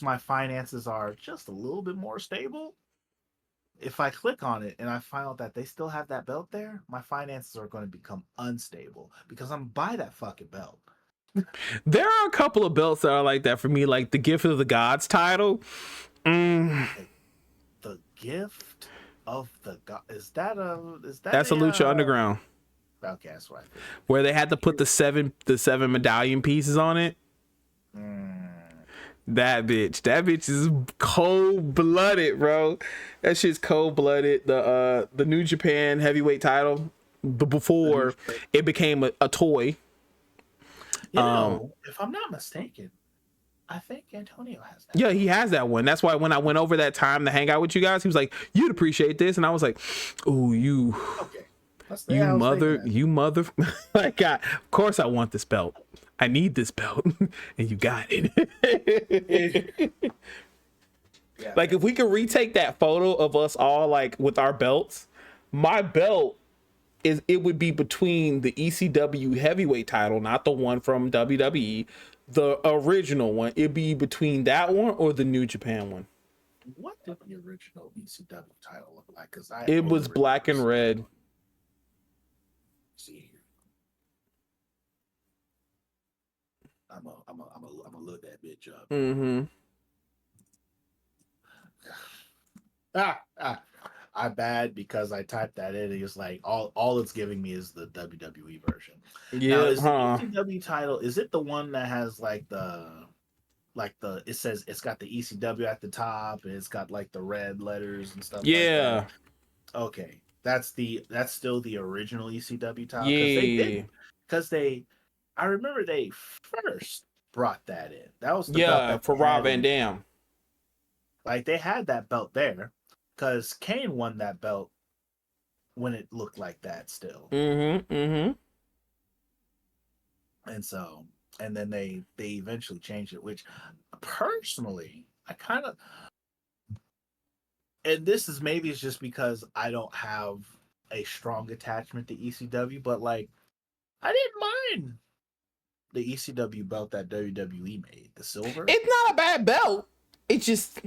my finances are just a little bit more stable. If I click on it and I find out that they still have that belt there, my finances are going to become unstable because I'm buy that fucking belt. There are a couple of belts that are like that for me, like the Gift of the Gods title. The Gift of the God, That's a Lucha Underground. Okay, that's right. Where they had to put the seven medallion pieces on it. That bitch is cold blooded, bro. That shit's cold blooded. The New Japan heavyweight title, before it became a toy. You know, if I'm not mistaken, I think Antonio has that. Yeah, he has that one. That's why when I went over that time to hang out with you guys, he was like, "You'd appreciate this," and I was like, "Oh, Okay. you mother." Like, of course I want this belt. I need this belt, and you got it. Yeah, like, if we could retake that photo of us all like with our belts, my belt it would be between the ECW heavyweight title, not the one from WWE, the original one. It'd be between that one or the New Japan one. What did the original ECW title look like? Because It was black and red. See here. I'm a look that bitch up. Mm-hmm. I bad because I typed that in. It's like all it's giving me is the WWE version. Yeah, now, is the ECW title? Is it the one that has like the it says it's got the ECW at the top and it's got like the red letters and stuff? Yeah. Like that? Okay, that's still the original ECW title because I remember they first brought that in. That was the belt that for Rob Van Dam. Like they had that belt there because Kane won that belt when it looked like that still. Mm-hmm. And so, and then they eventually changed it, which personally, I kind of, and this is maybe it's just because I don't have a strong attachment to ECW, but like, I didn't mind the ECW belt that WWE made, the silver. It's not a bad belt. It's just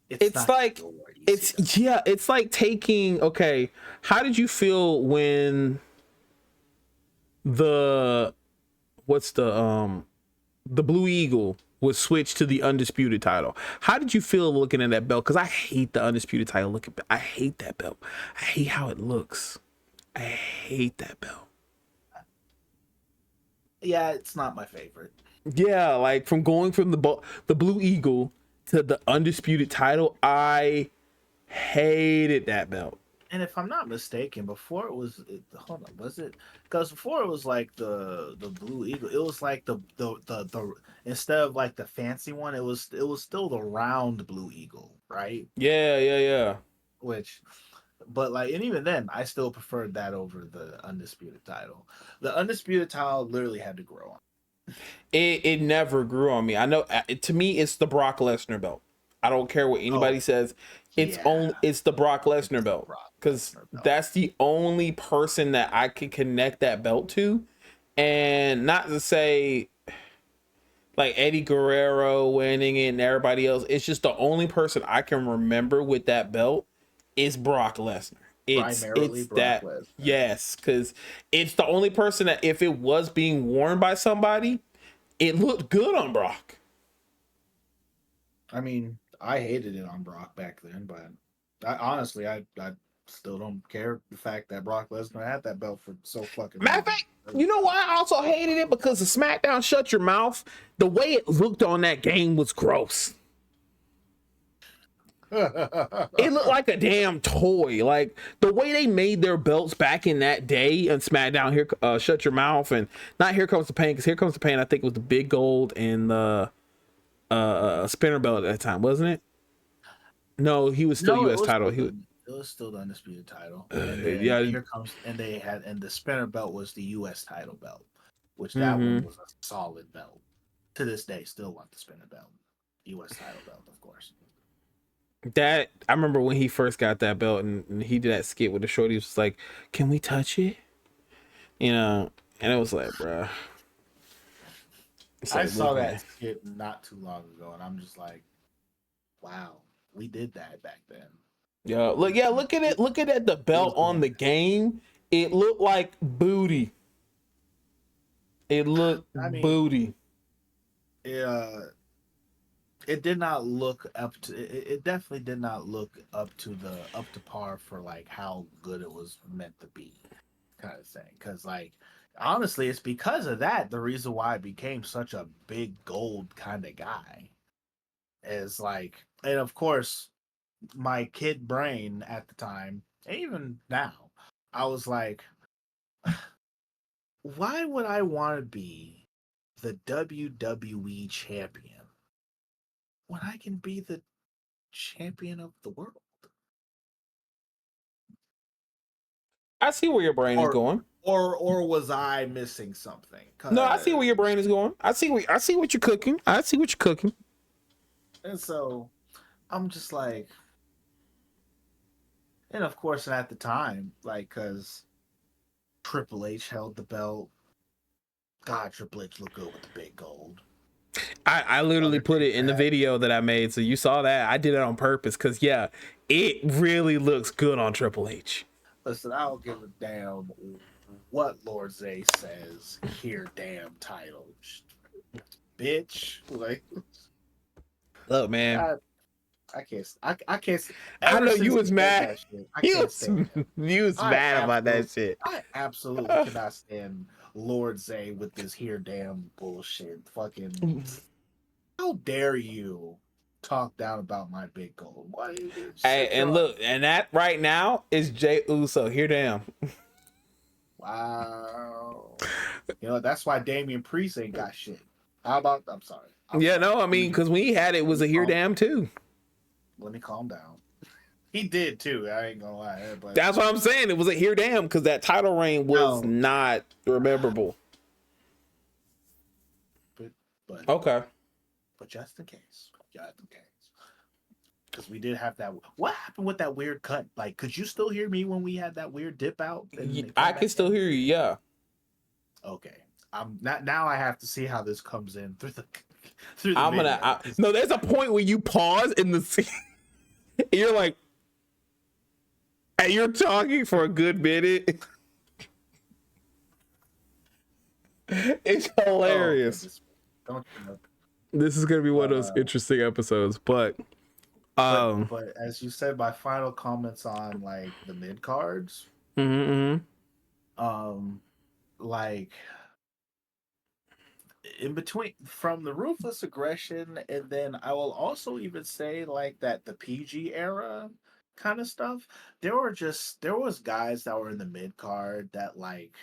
it's like it's like taking, okay, how did you feel when the Blue Eagle was switched to the Undisputed title? How did you feel looking at that belt? Because I hate the Undisputed title I hate that belt. I hate how it looks. I hate that belt. Yeah, it's not my favorite. Yeah, like from going from the Blue Eagle to the Undisputed title, I hated that belt. And if I'm not mistaken, before was it? Because before it was like the Blue Eagle. It was like the instead of like the fancy one, it was still the round Blue Eagle, right? Yeah. But like, and even then, I still preferred that over the Undisputed title. The Undisputed title literally had to grow on. It never grew on me. I know, to me, it's the Brock Lesnar belt. I don't care what anybody says. It's the Brock Lesnar belt, because that's the only person that I can connect that belt to. And not to say like Eddie Guerrero winning it and everybody else. It's just the only person I can remember with that belt is Brock Lesnar. It's that Lesnar. Yes, because it's the only person that if it was being worn by somebody, it looked good on Brock. I mean, I hated it on Brock back then, but honestly, I still don't care the fact that Brock Lesnar had that belt for so fucking long. Matter of fact, you know why I also hated it? Because the SmackDown Shut Your Mouth, the way it looked on that game was gross. It looked like a damn toy. Like the way they made their belts back in that day on SmackDown, here, Shut Your Mouth, and not Here Comes the Pain, because Here Comes the Pain, I think, was the big gold and the spinner belt at that time, wasn't it? No, he was still U.S. title. It was still the Undisputed title. Yeah, Here Comes, and the spinner belt was the U.S. title belt, which that one was a solid belt. To this day, still want the spinner belt, U.S. title belt, of course. That I remember when he first got that belt and he did that skit with the shorty. He was like, "Can we touch it?" You know, and it was like, bruh. I saw that skit not too long ago, and I'm just like, wow, we did that back then. Look at it. Look at the belt on the game. It looked like booty. It looked booty. It did not look up to. It definitely did not look up to par for like how good it was meant to be, kind of thing. Because like honestly, it's because of that the reason why I became such a big gold kind of guy. Is like, and of course, my kid brain at the time, and even now, I was like, why would I want to be the WWE champion when I can be the champion of the world? I see where your brain is going. Or was I missing something? No, I see where your brain is going. I see what you're cooking. I see what you're cooking. And so I'm just like, and of course, at the time, like, because Triple H held the belt. God, Triple H looked good with the big gold. I literally put it in the video that I made, so you saw that. I did it on purpose because, yeah, it really looks good on Triple H. Listen, I don't give a damn what Lord Zay says. Here, damn title, bitch. Like, look, man. I can't. I can't. I know you was mad. You was mad about that shit. I absolutely cannot stand Lord Zay with this here damn bullshit. Fucking. How dare you talk down about my big gold? Hey, and look, and that right now is Jey Uso. Here, damn. Wow. You know that's why Damian Priest ain't got shit. How about? I'm sorry. No, I mean, because when he had it was a here, damn too. Let me calm down. He did too. I ain't gonna lie. But that's what I'm saying. It was a here damn because that title reign was not rememberable. But okay. But just in case, because we did have that. What happened with that weird cut? Like, could you still hear me when we had that weird dip out? I can still hear you. Yeah. Okay. Now I have to see how this comes in through the. No, there's a point where you pause in the scene. You're like, and you're talking for a good minute. It's hilarious. This is gonna be one of those interesting episodes, but as you said, my final comments on like the mid cards, like in between from the Ruthless Aggression, and then I will also even say like that the PG era kind of stuff. There was guys that were in the mid card that like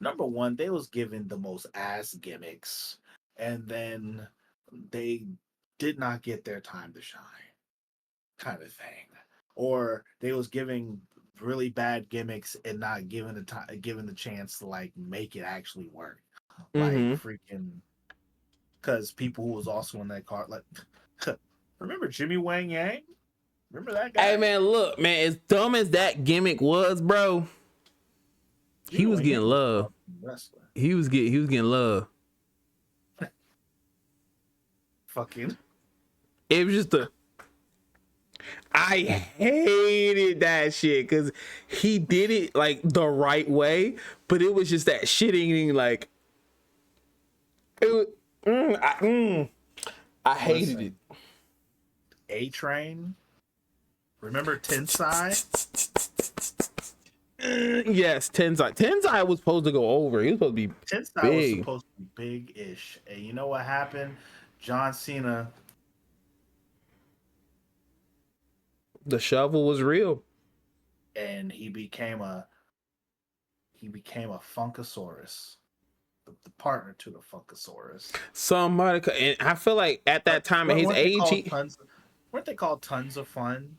number one, they was given the most ass gimmicks, and then they did not get their time to shine, kind of thing, or they was giving really bad gimmicks and not given the chance to like make it actually work. Like freaking, because people who was also in that card, like, remember Jimmy Wang Yang? Remember that guy? Hey man, look, man, as dumb as that gimmick was, bro, he was getting love. He was getting love. Fucking. It was just I hated that shit because he did it like the right way, but it was just that shit eating like. I hated it. A-Train. Remember Tensai? Yes, Tensai. Tensai was supposed to go over. He was supposed to be Tensai big. was supposed to be big-ish. And you know what happened? John Cena. The shovel was real. And he became a Funkasaurus. The partner to the Funkasaurus. Somebody, and I feel like at that time at his age, weren't they called Tons of Fun?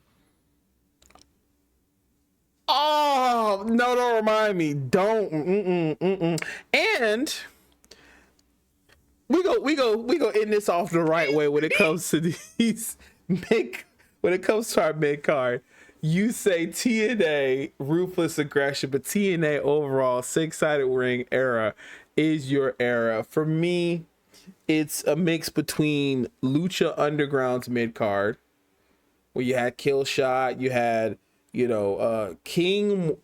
Oh no! Don't remind me. Don't. And we go end this off the right way when it comes to these when it comes to our mid card. You say TNA Ruthless Aggression, but TNA overall 6-sided ring era is your era. For me, it's a mix between Lucha Underground's mid card, where you had Killshot, you had King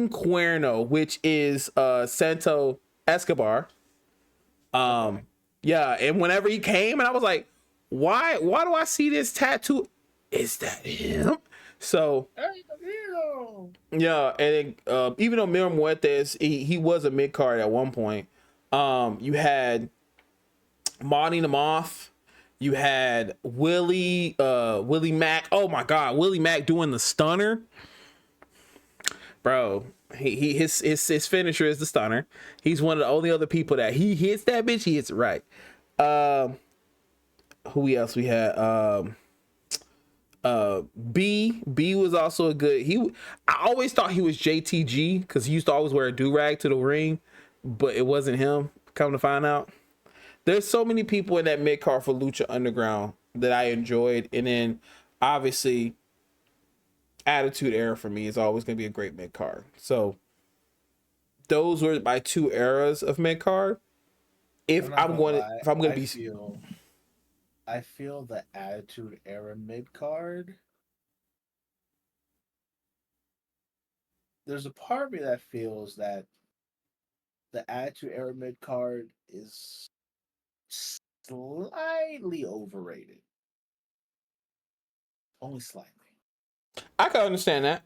Cuerno, which is Santo Escobar. Yeah, and whenever he came, and I was like, why do I see this tattoo? Is that him? So yeah, and even though Mil Muertes, he was a mid card at one point. You had Monty the Moth, you had Willie Mack. Oh my God, Willie Mack doing the stunner, bro. His finisher is the stunner. He's one of the only other people that he hits that bitch. He hits it right. Who else we had? B was also a good. I always thought he was JTG because he used to always wear a do-rag to the ring, but it wasn't him. Come to find out, there's so many people in that mid card for Lucha Underground that I enjoyed, and then obviously Attitude Era for me is always going to be a great mid card. So those were my two eras of mid card. If I'm going to be, I feel the Attitude Era mid card. There's a part of me that feels that the Attitude Era mid card is slightly overrated. Only slightly. I can understand that.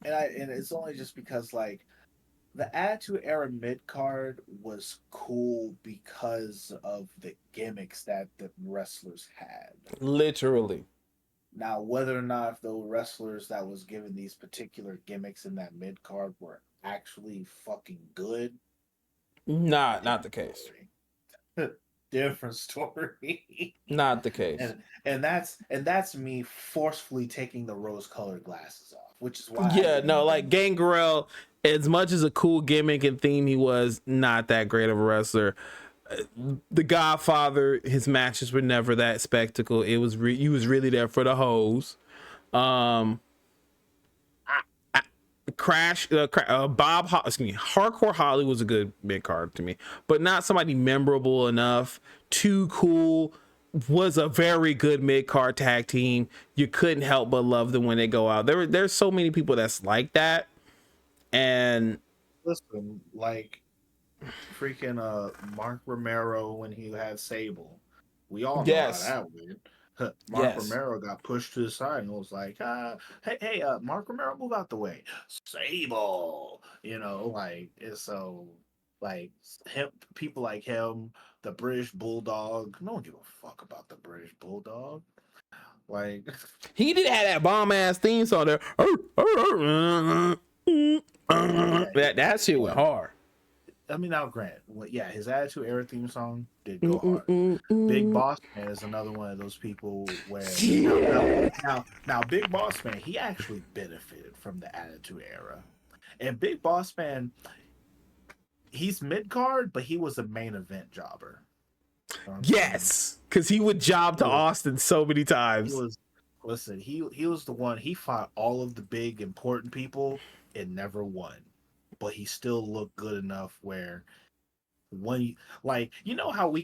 And it's only just because like the Attitude Era mid card was cool because of the gimmicks that the wrestlers had. Literally. Now, whether or not if the wrestlers that was given these particular gimmicks in that mid card were actually fucking good, not the case. Different story. Not the case. And that's me forcefully taking the rose-colored glasses off, which is why. Yeah, no, like Gangrel, as much as a cool gimmick and theme he was, not that great of a wrestler. The Godfather, his matches were never that spectacle. It was he was really there for the hoes. Hardcore Holly was a good mid card to me, but not somebody memorable enough. Too Cool was a very good mid card tag team. You couldn't help but love them when they go out. There's so many people that's like that. And listen, like freaking Mark Romero when he had Sable, we all know how that went. Mark Romero got pushed to the side and was like, hey, Mark Romero, move out the way. Sable, like, so, like, him, people like him, the British Bulldog, no one give a fuck about the British Bulldog. Like, he did have that bomb ass theme song there. That shit went hard. I mean, now, Grant, his Attitude Era theme song did go hard. Big Boss Man is another one of those people where now Big Boss Man, he actually benefited from the Attitude Era, and Big Boss Man, he's mid card, but he was a main event jobber. Yes, because he would job to Austin so many times. He was the one. He fought all of the big important people and never won. But he still looked good enough where when, like, how we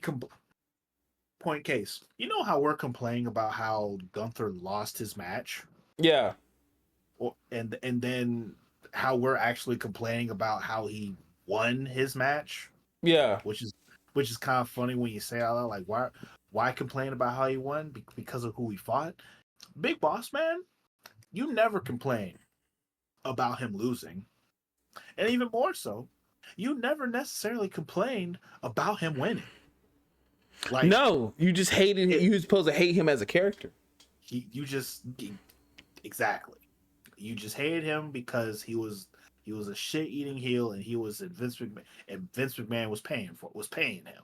point case, how we're complaining about how Gunther lost his match? Yeah. And then how we're actually complaining about how he won his match? Yeah. Which is kind of funny when you say all that, like, why complain about how he won? Because of who he fought? Big Boss Man, you never complain about him losing. And even more so, you never necessarily complained about him winning. Like, no, you just hated him. You were supposed to hate him as a character. Exactly. You just hated him because he was a shit-eating heel, and he was Vince McMahon, and Vince McMahon was paying him.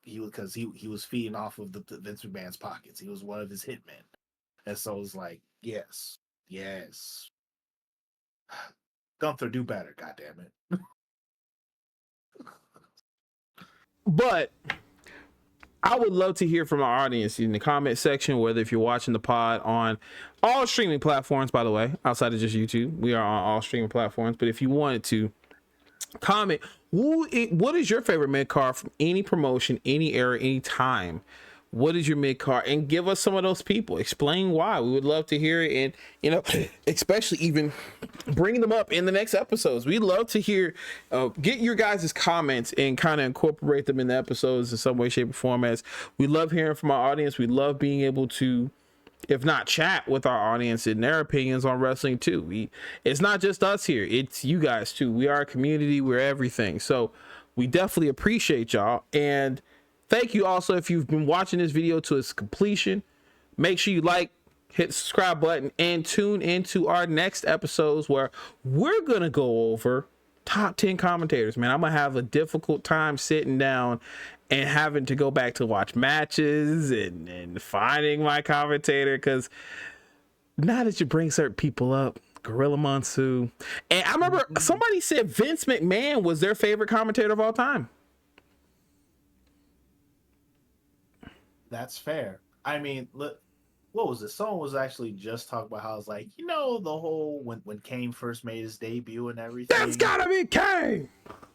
Because he was feeding off of the Vince McMahon's pockets. He was one of his hitmen, and so it was like, yes. Gunther, do better, goddammit. But I would love to hear from our audience in the comment section, whether if you're watching the pod on all streaming platforms, by the way, outside of just YouTube. We are on all streaming platforms. But if you wanted to comment, what is your favorite mid-card from any promotion, any era, any time? What is your mid-card? And give us some of those people. Explain why. We would love to hear it. And, especially even bring them up in the next episodes. We'd love to hear, get your guys' comments and kind of incorporate them in the episodes in some way, shape, or form. As we love hearing from our audience. We love being able to, if not chat with our audience and their opinions on wrestling too. It's not just us here. It's you guys too. We are a community. We're everything. So we definitely appreciate y'all. And thank you also if you've been watching this video to its completion. Make sure you like, hit the subscribe button, and tune into our next episodes where we're going to go over top 10 commentators. Man, I'm going to have a difficult time sitting down and having to go back to watch matches and finding my commentator, because now that you bring certain people up, Gorilla Monsoon, and I remember somebody said Vince McMahon was their favorite commentator of all time. That's fair. I mean, look, what was it? Someone was actually just talking about how it's like, the whole when Kane first made his debut and everything. That's gotta be Kane.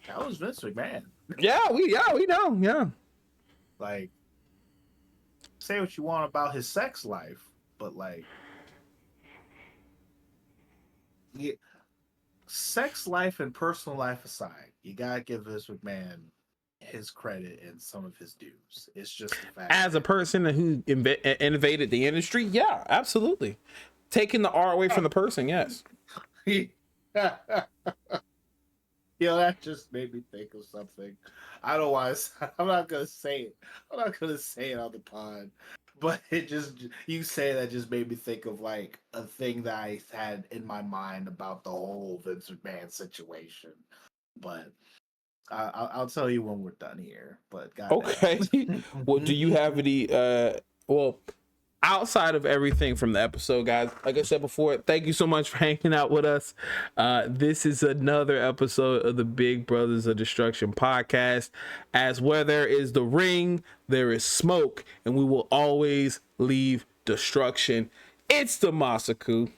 That was Vince McMahon. Yeah, we know. Yeah. Like, say what you want about his sex life, but like, yeah, sex life and personal life aside, you gotta give Vince McMahon his credit and some of his dues. It's just the fact as a person who innovated the industry, yeah, absolutely. Taking the R away from the person, yes. That just made me think of something. I don't know why. I'm not gonna say it. I'm not gonna say it on the pod. But you say that just made me think of like a thing that I had in my mind about the whole Vince McMahon situation. But I'll tell you when we're done here. But okay. Well, do you have any? Outside of everything from the episode, guys, like I said before, thank you so much for hanging out with us. This is another episode of the Big Brothers of Destruction podcast. As where there is the ring, there is smoke, and we will always leave destruction. It's the Masaku.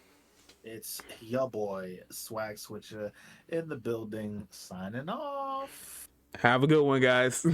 It's your boy Swag Switcher in the building, signing off. Have a good one, guys.